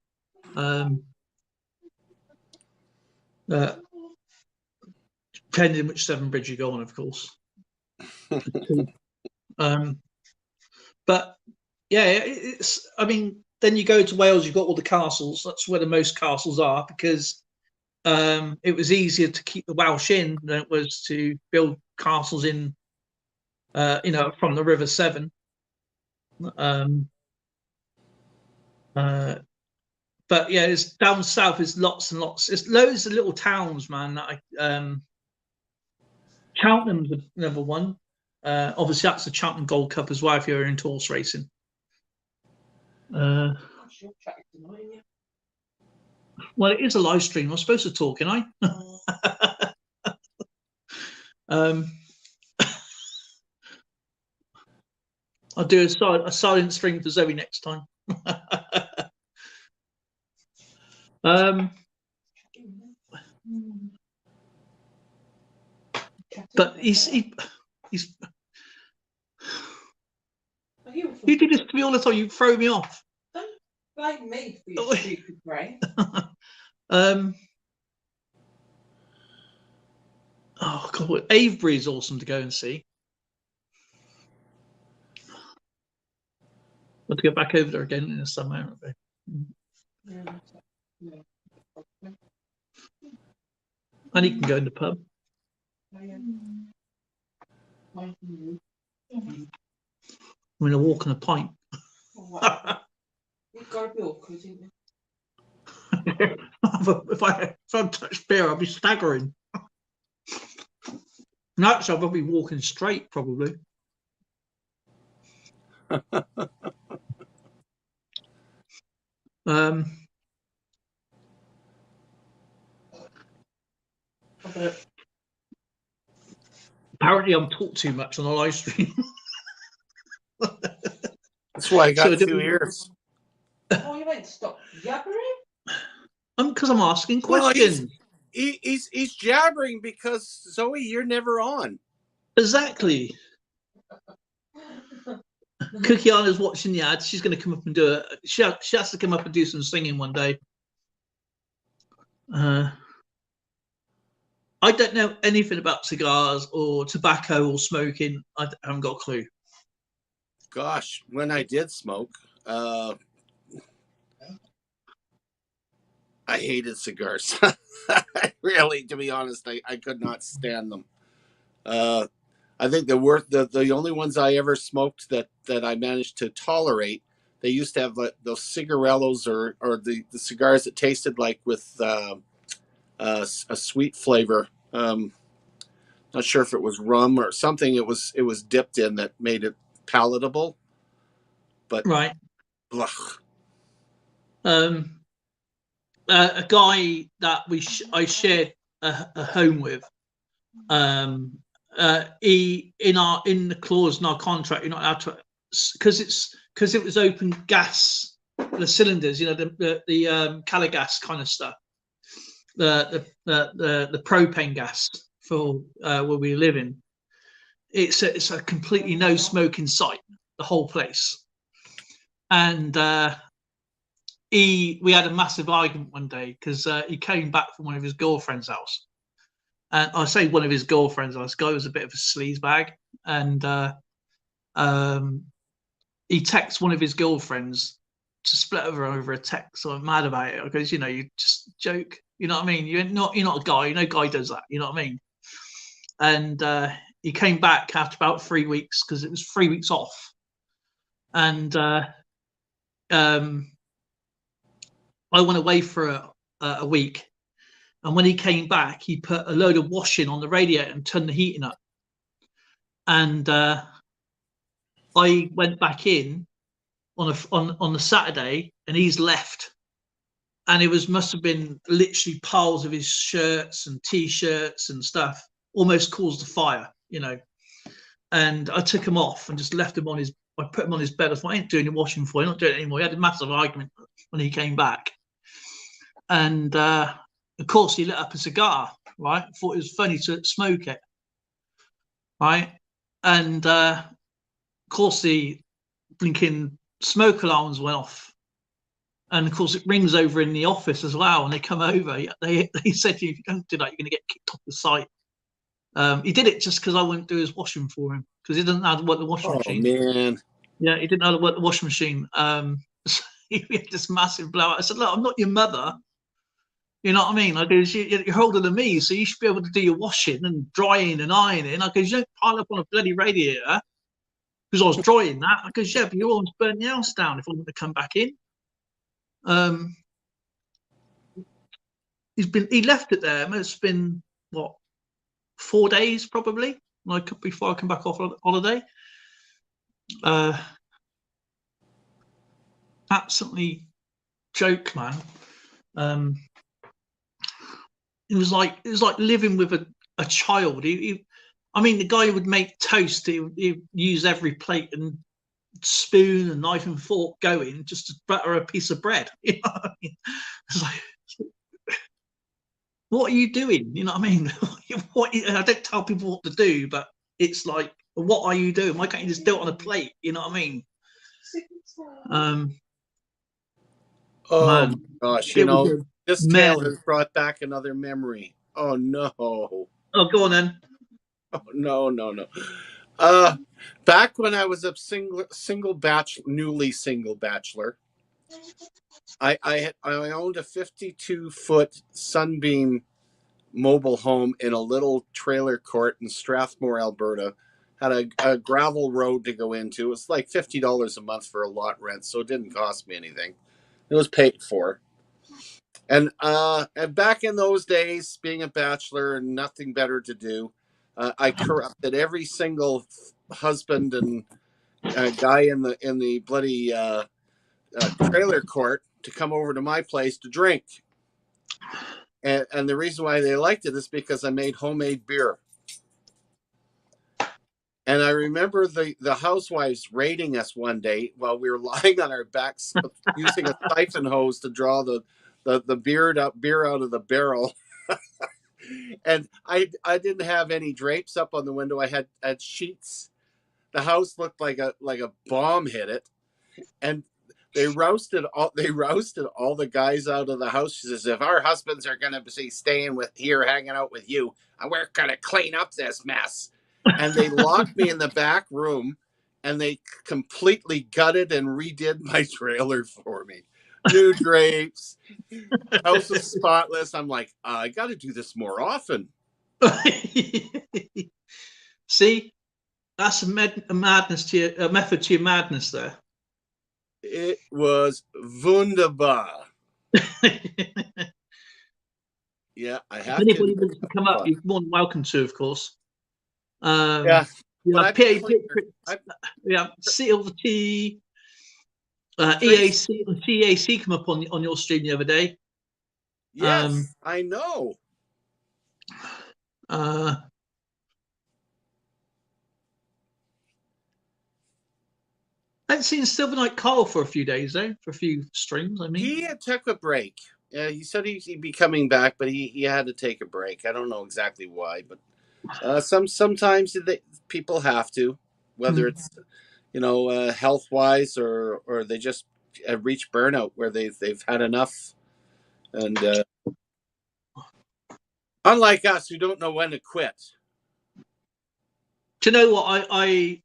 Depending which Severn Bridge you go on, of course. But yeah, it's. I mean, then you go to Wales, you've got all the castles. That's where the most castles are, because it was easier to keep the Welsh in than it was to build castles in, from the River Severn. But yeah, it's down south. Is lots and lots. It's loads of little towns, man. That Cheltenham's another one. Obviously, that's the Cheltenham Gold Cup as well, if you're into horse racing. Well, it is a live stream. I'm supposed to talk, can I? I'll do a silent stream for Zoe next time. But he's you do this to me all the time. You throw me off.
Blame me for your stupid brain.
Oh God, Avebury is awesome to go and see. Want to go back over there again in the summer? And you can go in the pub. I mean, a walk and a pint.
You've got to be awkward, isn't it?
if I touch beer, I'll be staggering. No, actually, I'll probably be walking straight, probably. Apparently, I'm talking too much on the live stream.
That's why I got 2 ears.
Oh, you won't stop jabbering?
Because I'm asking questions.
Well, he's jabbering because, Zoe, you're never on.
Exactly. Cookie Anna's watching the ads. She's going to come up and do it. She has to come up and do some singing one day. I don't know anything about cigars or tobacco or smoking. I haven't got a clue.
Gosh, when I did smoke, I hated cigars. Really, to be honest, I could not stand them. I think the only ones I ever smoked that I managed to tolerate, they used to have like those cigarellos or the cigars that tasted like with a sweet flavor. Not sure if it was rum or something. It was dipped in that made it palatable. But
right.
Ugh.
A guy that I shared a home with. He in the clause in our contract, you're not allowed to, because it was open gas, the cylinders, the Caligas kind of stuff, the propane gas for where we live in. It's a completely no smoking site, the whole place, and we had a massive argument one day because he came back from one of his girlfriend's house. And I say one of his girlfriends, this guy was a bit of a sleaze bag. And he texts one of his girlfriends to split over a text. So I'm mad about it because, you just joke. You know what I mean? You're not a guy. No guy does that. You know what I mean? And he came back after about 3 weeks because it was 3 weeks off. And I went away for a week. And when he came back, he put a load of washing on the radiator and turned the heating up. And I went back in on the Saturday, and he's left. And it must have been literally piles of his shirts and T-shirts and stuff, almost caused a fire, And I took him off and just left him I put him on his bed. I thought, I ain't doing the washing for you, I'm not doing it anymore. He had a massive argument when he came back. And of course, he lit up a cigar, right? Thought it was funny to smoke it, right? And of course, the blinking smoke alarms went off. And of course, it rings over in the office as well. And they come over. They said, if you don't do that, you're going to get kicked off the site. He did it just because I wouldn't do his washing for him because he didn't know how to work the washing machine.
Oh, man.
Yeah, he didn't know how to work the washing machine. So he had this massive blowout. I said, look, I'm not your mother. You know what I mean? I goes, you're older than me, so you should be able to do your washing and drying and ironing. I goes, you don't pile up on a bloody radiator because I was drying that. I goes, yeah, but you almost burn the house down if I want to come back in. He left it there. It's been 4 days probably, before I come back off holiday. Absolutely joke, man. It was like living with a child. The guy would make toast. He'd use every plate and spoon and knife and fork going just to butter a piece of bread. You know what I mean? It's like, what are you doing? You know what I mean? I don't tell people what to do, but it's like, what are you doing? Why can't you just do it on a plate? You know what I mean?
Oh my
Man,
gosh!
it was a
This tale
man.
has brought back another memory. Oh no!
Oh, go on then.
Oh no! No! No! Uh, Back when I was a newly single bachelor, I owned a 52-foot Sunbeam mobile home in a little trailer court in Strathmore, Alberta. Had a gravel road to go into. It was like $50 a month for a lot rent, so it didn't cost me anything. It was paid for. And back in those days, being a bachelor and nothing better to do, I corrupted every single husband and guy in the bloody trailer court to come over to my place to drink. And the reason why they liked it is because I made homemade beer. And I remember the housewives raiding us one day while we were lying on our backs using a siphon hose to draw the beer out of the barrel. And I didn't have any drapes up on the window. I had sheets. The house looked like a bomb hit it. And they rousted all the guys out of the house. She says, if our husbands are gonna be staying here hanging out with you, we're gonna clean up this mess. And they locked me in the back room and they completely gutted and redid my trailer for me. New drapes, house is spotless. I'm like, I gotta do this more often.
See, that's a madness to a method to your madness there.
It was wunderbar. Yeah, I have
if anybody
to.
wants to come up, you're more than welcome to, of course.
Yeah.
Yeah, yeah, CLT, EAC, and CAC come up on your stream the other day.
Yes, I know.
I haven't seen Silver Knight Carl for a few days though, for a few streams. I mean,
He took a break. He said he'd be coming back, but he had to take a break. I don't know exactly why, but sometimes people have to, whether it's health wise or they just reach burnout where they've had enough, and unlike us who don't know when to quit.
Do you know what? I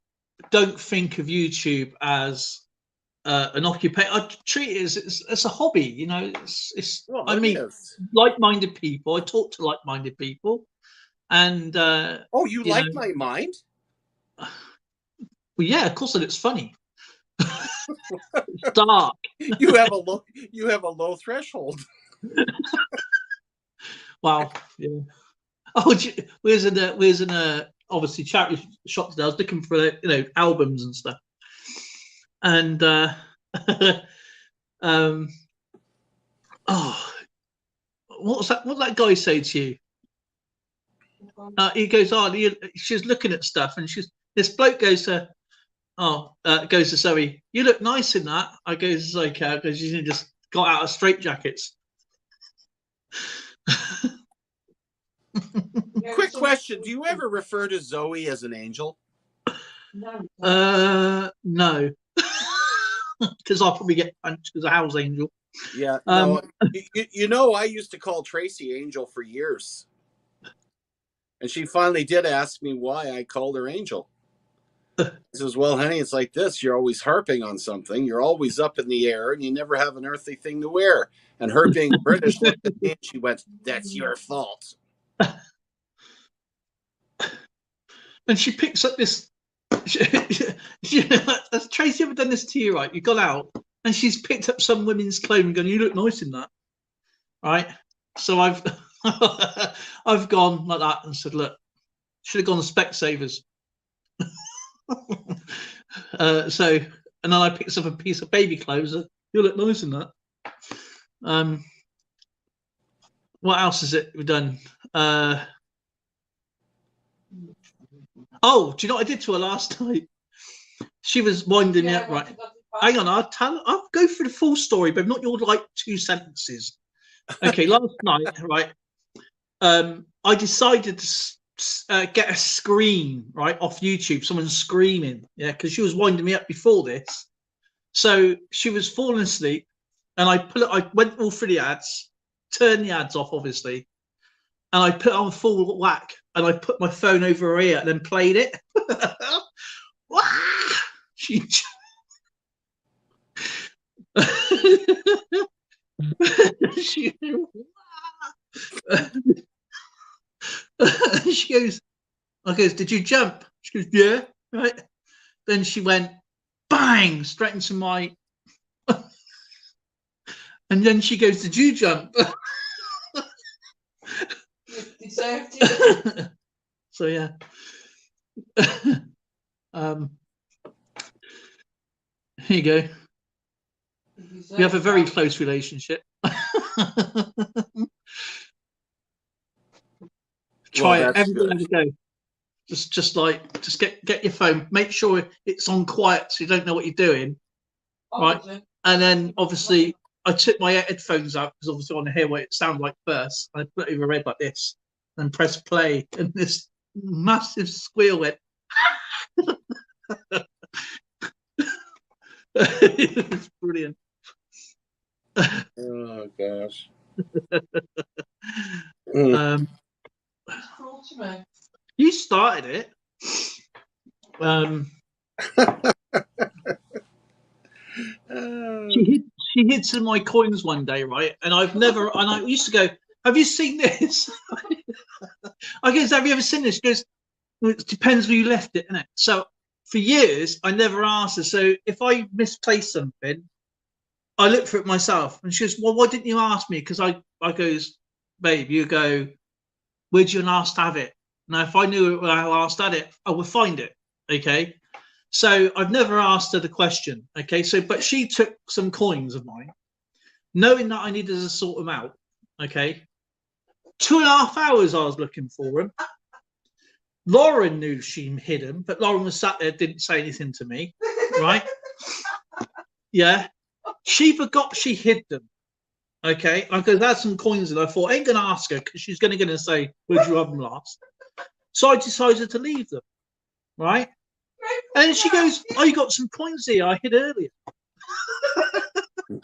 don't think of YouTube as an occupation. I treat it as it's a hobby. I meet like-minded people. I talk to like-minded people, and
you like my mind?
Well, yeah, of course, and it's funny. It's dark.
You have a low threshold.
Wow. Yeah. Oh, we was in a obviously charity shop today. I was looking for albums and stuff, and what was that? What did that guy say to you? He goes, she's looking at stuff, and this bloke goes to, goes to Zoe, you look nice in that. I goes, it's okay, because you just got out of straitjackets.
Quick question: do you ever refer to Zoe as an angel?
No, because I'll probably get punched as a house angel.
Yeah, no. I used to call Tracy Angel for years. And she finally did ask me why I called her Angel. She says, well, honey, it's like this. You're always harping on something. You're always up in the air, and you never have an earthly thing to wear. And her being British looked at me and she went, that's your fault.
And she picks up this. Has Tracy ever done this to you, right? You got out, and she's picked up some women's clothing and gone, you look nice in that. Right? So I've gone like that and said, look, should have gone to Specsavers. And then I picked up a piece of baby clothes. You look nice in that. What else has it done? Oh, do you know what I did to her last night? She was winding me up, right? Hang on, I'll go through the full story, but not your 2 sentences. Okay, last night, right? I decided to get a scream right off YouTube. Someone screaming, yeah, because she was winding me up before this. So she was falling asleep, and I went all through the ads, turned the ads off, obviously, and I put it on full whack, and I put my phone over her ear and then played it. She she, she goes, I goes, did you jump? She goes, yeah, right. Then she went bang straight into my, and then she goes, did you jump?
You deserved it.
So yeah. Here you go.
You deserved
We have a very
that.
close relationship. Try it
that's
every
good.
time you go. Just get your phone. Make sure it's on quiet so you don't know what you're doing. Right.
Obviously.
And then obviously I took my headphones out because obviously I want to hear what it sounded like first. I put it over red like this and press play, and this massive squeal went. It's brilliant.
Oh gosh. Mm.
It's cruel to me.
You started it. She hid some of my coins one day, right? And I used to go, have you seen this? I goes, have you ever seen this? She goes, well, it depends where you left it, innit? So for years, I never asked her. So if I misplaced something, I look for it myself. And she goes, well, why didn't you ask me? Because I goes, babe, you go, where'd you last have it? Now, if I knew where I last had it, I would find it. Okay. So I've never asked her the question. Okay. So, but she took some coins of mine, knowing that I needed to sort them out. Okay. 2.5 hours I was looking for them. Lauren knew she hid them, but Lauren was sat there, didn't say anything to me. Right. Yeah. She forgot she hid them. Okay. I could have had some coins and I thought, I ain't going to ask her because she's going to say, where'd you have them last? So I decided to leave them. Right. And then she goes, oh, you got some coins here I hid earlier.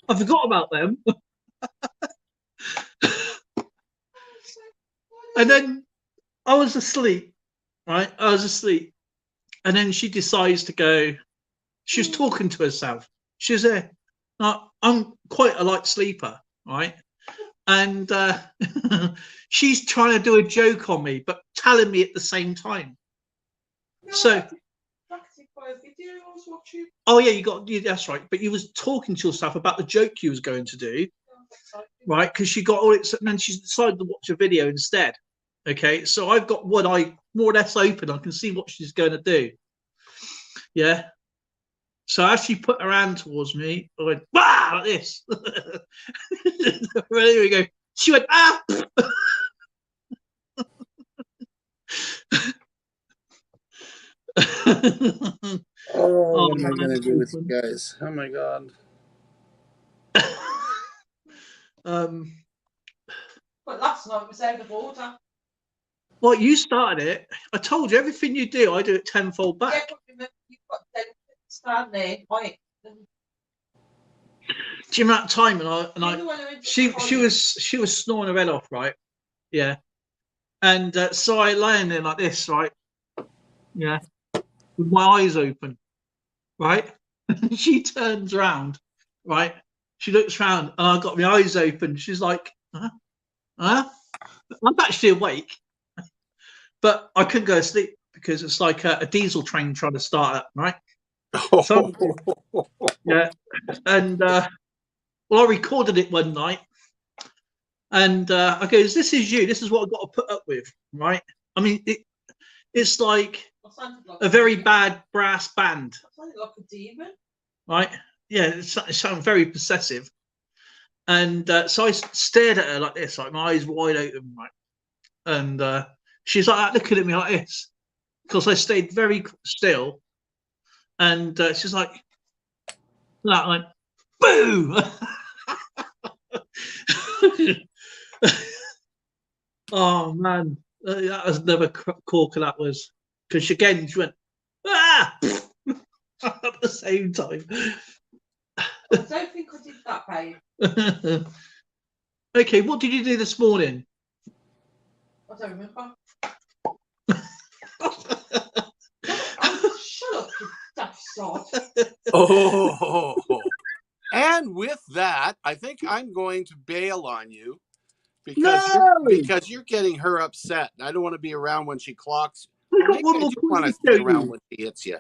I forgot about them. And then I was asleep. Right. I was asleep. And then she decides to go, she was talking to herself. She was there. Now, I'm quite a light sleeper. Right. And she's trying to do a joke on me, but telling me at the same time.
No,
So,
video I was watching.
oh yeah, that's right. But you was talking to yourself about the joke you was going to do, right? Because she got all it, and then she decided to watch a video instead. Okay, so I've got one eye more or less open. I can see what she's going to do. Yeah. So as she put her hand towards me, I went, bah, like this. There we go. She went, ah.
Oh, what am I going to do with you guys? Oh my God.
But last night was out of order.
Well, you started it. I told you everything you do, I do it tenfold
Yeah,
back.
but remember, you've got to stand there. Right.
Do you remember that time? She was snoring her head off, right? Yeah. And so I laying there like this, right? Yeah. With my eyes open, right? She turns around, right? She looks round and I've got my eyes open. She's like, huh? I'm actually awake, but I couldn't go to sleep because it's like a diesel train trying to start up, right? So, yeah. And well, I recorded it one night and I goes, this is you. This is what I've got to put up with, right? I mean, it's like a very bad brass band.
I sounded like a demon.
Right? Yeah, it sounds very possessive. And so I stared at her like this, like my eyes wide open, right? And she's like that, looking at me like this, because I stayed very still. And she's like, that went, boo! Oh man, that was never corker. That was because again she went ah at the same time.
I don't think I did that, babe.
Okay, what did you do this morning?
I don't remember. Oh, shut up, you daft sod.
Oh, and with that, I think I'm going to bail on you because you're getting her upset. I don't want to be around when she clocks.
We
Well,
got
maybe
one
I
more
do
coin
want
to
to stay
show
around
you.
when she hits you.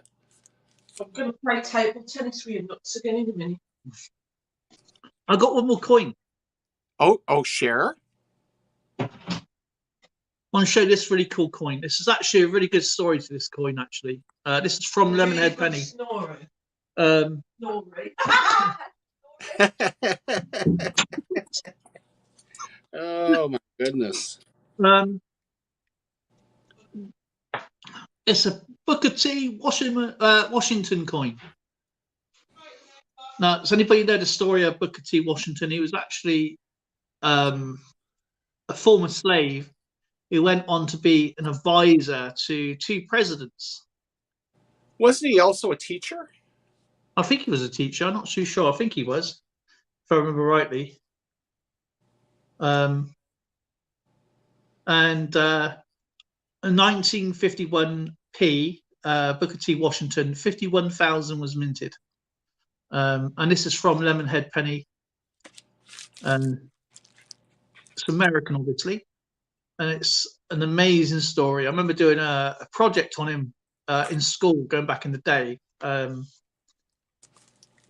I'm going to play table tennis with you nuts again in a minute.
I got one more coin.
Oh, share.
I want to show this really cool coin. This is actually a really good story to this coin. Actually, this is from Lemonhead Penny.
Snoring.
Um,
Snoring.
Oh my goodness.
It's a Booker T. Washington coin. Now, does anybody know the story of Booker T. Washington? He was actually a former slave who went on to be an advisor to two presidents.
Wasn't he also a teacher?
I think he was a teacher. I'm not too sure. I think he was, if I remember rightly. And in 1951 Booker T. Washington, 51,000 was minted. And this is from Lemonhead Penny. It's American, obviously. And it's an amazing story. I remember doing a project on him in school, going back in the day. And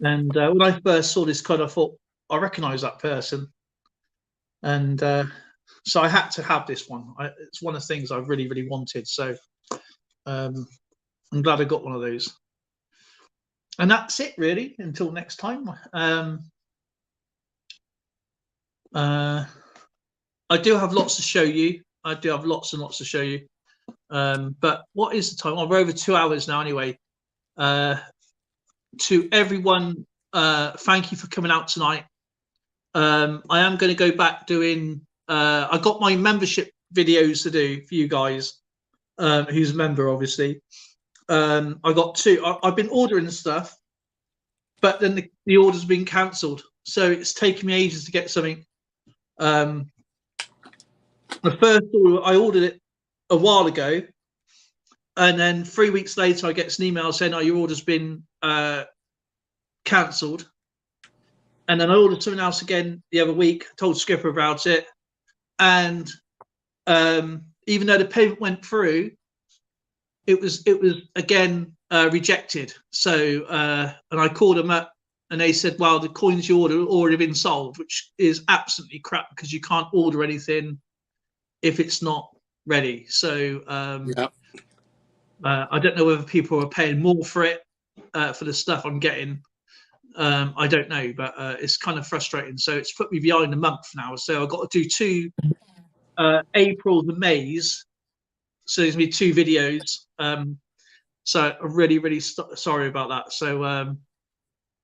when I first saw this card, I thought, I recognise that person. And so I had to have this one. It's one of the things I really, really wanted. So I'm glad I got one of those. And that's it, really, until next time. I do have lots to show you. I do have lots and lots to show you. But what is the time? Oh, we're over 2 hours now anyway. To everyone, thank you for coming out tonight. I am going to go back doing, I got my membership videos to do for you guys, who's a member, obviously. I got two. I've been ordering stuff, but then the order's been cancelled. So it's taken me ages to get something. The first order, I ordered it a while ago, and then 3 weeks later, I get an email saying, "Oh, your order's been cancelled." And then I ordered something else again the other week. Told Skipper about it, and even though the payment went through, it was again rejected. So and I called them up, and they said, "Well, the coins you ordered already been sold," which is absolutely crap because you can't order anything if it's not ready. So I don't know whether people are paying more for it for the stuff I'm getting. I don't know, but it's kind of frustrating. So it's put me behind a month now. So I've got to do two April and May's. So there's going to be 2 videos. So I'm really, really sorry about that. So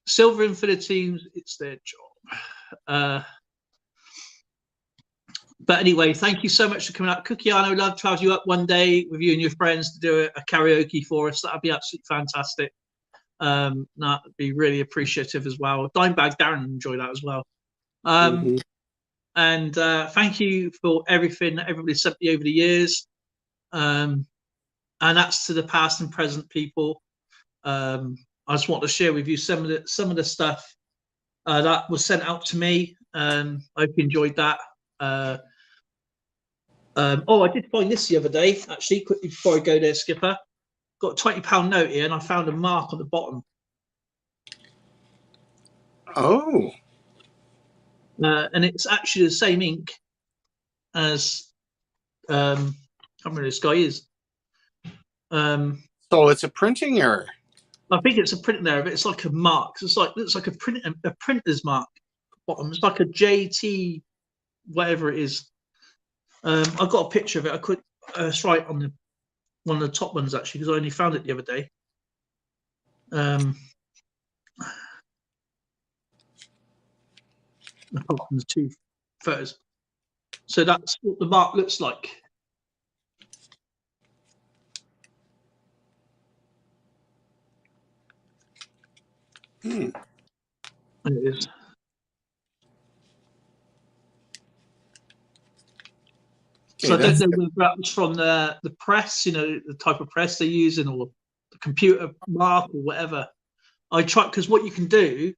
Silver Infinity, it's their job. But anyway, thank you so much for coming out. Cookie, I know, love to have you up one day with you and your friends to do a karaoke for us. That'd be absolutely fantastic. That'd be really appreciative as well. Dimebag Darren enjoy that as well. And thank you for everything that everybody sent me over the years. And that's to the past and present people. I just want to share with you some of the stuff that was sent out to me. I hope you enjoyed that. I did find this the other day, actually, quickly before I go there, Skipper. Got a £20 note here, and I found a mark on the bottom.
Oh.
And it's actually the same ink as I can't remember who this guy is.
So it's a printing error.
I think it's a printing error, but it's like a mark. It's like a printer's mark. Bottom. It's like a JT, whatever it is. I've got a picture of it. I could. It's right on the one of the top ones actually, because I only found it the other day. Apart from the 2 photos. So that's what the mark looks like.
It is. So I don't know whether that was from the press, the type of press they're using, or the computer mark or whatever. I try, because what you can do,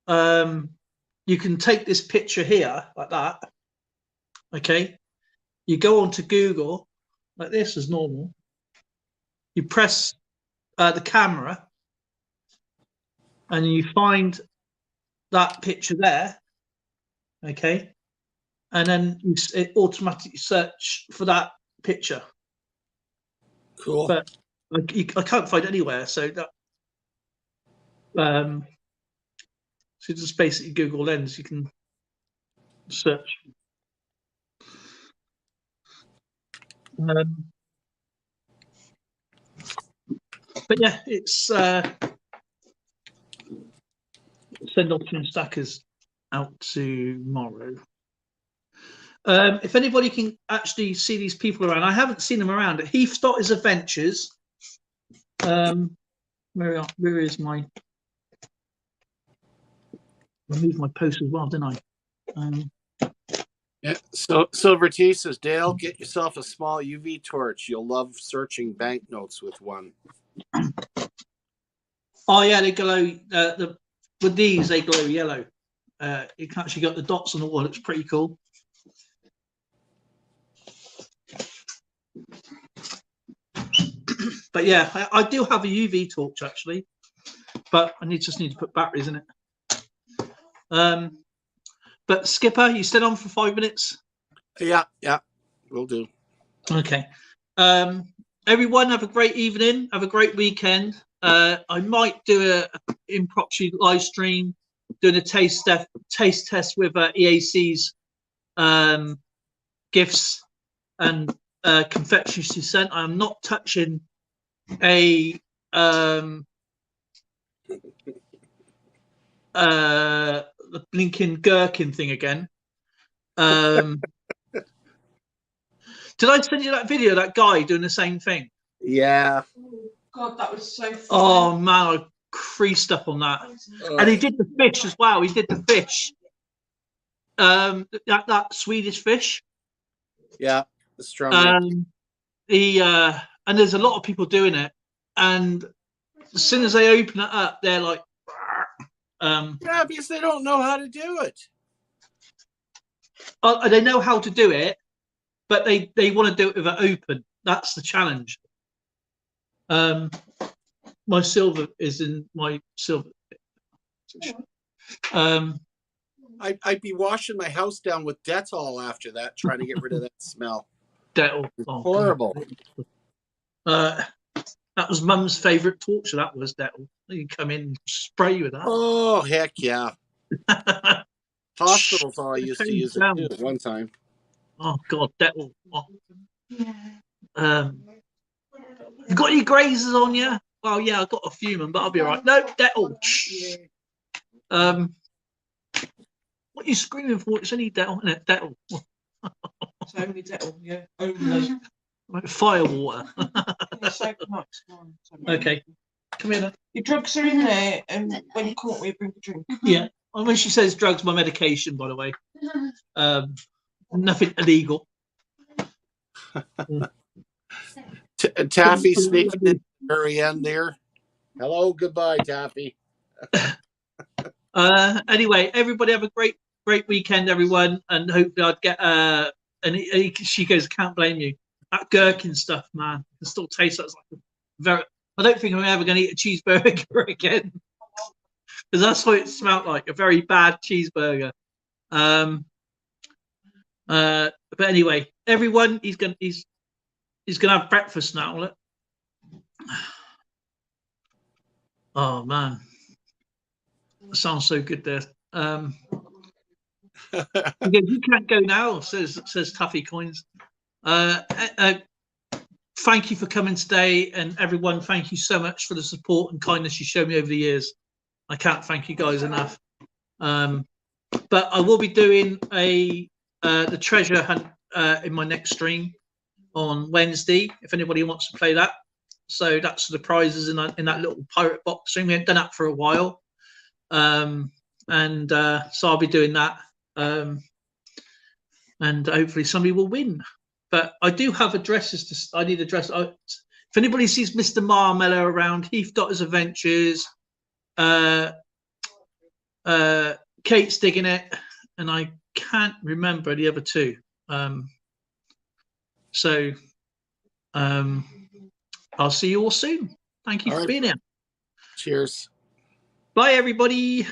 you can take this picture here like that. Okay, you go onto Google like this as normal. You press the camera, and you find that picture there. Okay, and then it automatically search for that picture.
Cool.
But I can't find it anywhere, so that so just basically Google Lens, you can search. But yeah, it's send option stackers out tomorrow. If anybody can actually see these people around, I haven't seen them around at Heath Stotters Adventures. Where is my? I moved my post as well, didn't I?
Yeah. So Silver T says, Dale, get yourself a small UV torch. You'll love searching banknotes with one.
Oh yeah, they glow. With these, they glow yellow. You can actually got the dots on the wall. It's pretty cool. But yeah, I do have a UV torch actually, but I just need to put batteries in it. But Skipper, you still on for 5 minutes?
Yeah, will do.
Okay. Everyone have a great evening. Have a great weekend. I might do a impromptu live stream doing a taste test with EAC's gifts and confectionery she sent. I am not touching the blinking gherkin thing again. Did I send you that video of that guy doing the same thing?
Yeah.
God, that was so funny.
Oh man, I creased up on that. And he did the fish as well. He did the fish. That Swedish fish.
Yeah, the strong.
And there's a lot of people doing it. And as soon as they open it up, they're like,
yeah, because they don't know how to do it.
They know how to do it, but they want to do it with it open. That's the challenge. My silver is in my silver.
I'd be washing my house down with Dettol after that, trying to get rid of that smell.
Dettol.
Oh, horrible.
That was Mum's favourite torture. That was Dettol. You come in and spray with that.
Oh heck yeah! Hospitals all used to use it too at one time.
Oh God, Dettol. Oh. You got any grazers on you? Well, yeah, I've got a few, man, but I'll be all right. No, Dettol. What are you screaming for? It's only Dettol, isn't it? Dettol.
It's only Dettol, yeah. Only.
Like fire water.
It's so nice.
Okay. Come here then.
Your drugs are in there, and when you caught me, bring a drink.
Yeah. And when she says drugs, my medication, by the way. Nothing illegal.
Taffy sneaking in at the very end there. Hello, goodbye, Taffy.
Anyway, everybody have a great weekend, everyone, and hopefully I'd get and she goes, can't blame you. That gherkin stuff, man, it still tastes like a very. I don't think I'm ever going to eat a cheeseburger again, because that's what it smelled like, a very bad cheeseburger. But anyway, everyone, he's gonna have breakfast now. Look. Oh man, that sounds so good there. You can't go now, says Tuffy Coins. Thank you for coming today, and everyone, thank you so much for the support and kindness you show me over the years. I can't thank you guys enough. But I will be doing the treasure hunt in my next stream on Wednesday, if anybody wants to play that. So that's the prizes in that little pirate box stream. We haven't done that for a while. So I'll be doing that, and hopefully somebody will win. But I do have addresses. I need address. If anybody sees Mr. Marmello around, Heath Dotters Adventures, Kate's Digging It, and I can't remember the other two. I'll see you all soon. Thank you for being here.
Cheers.
Bye, everybody.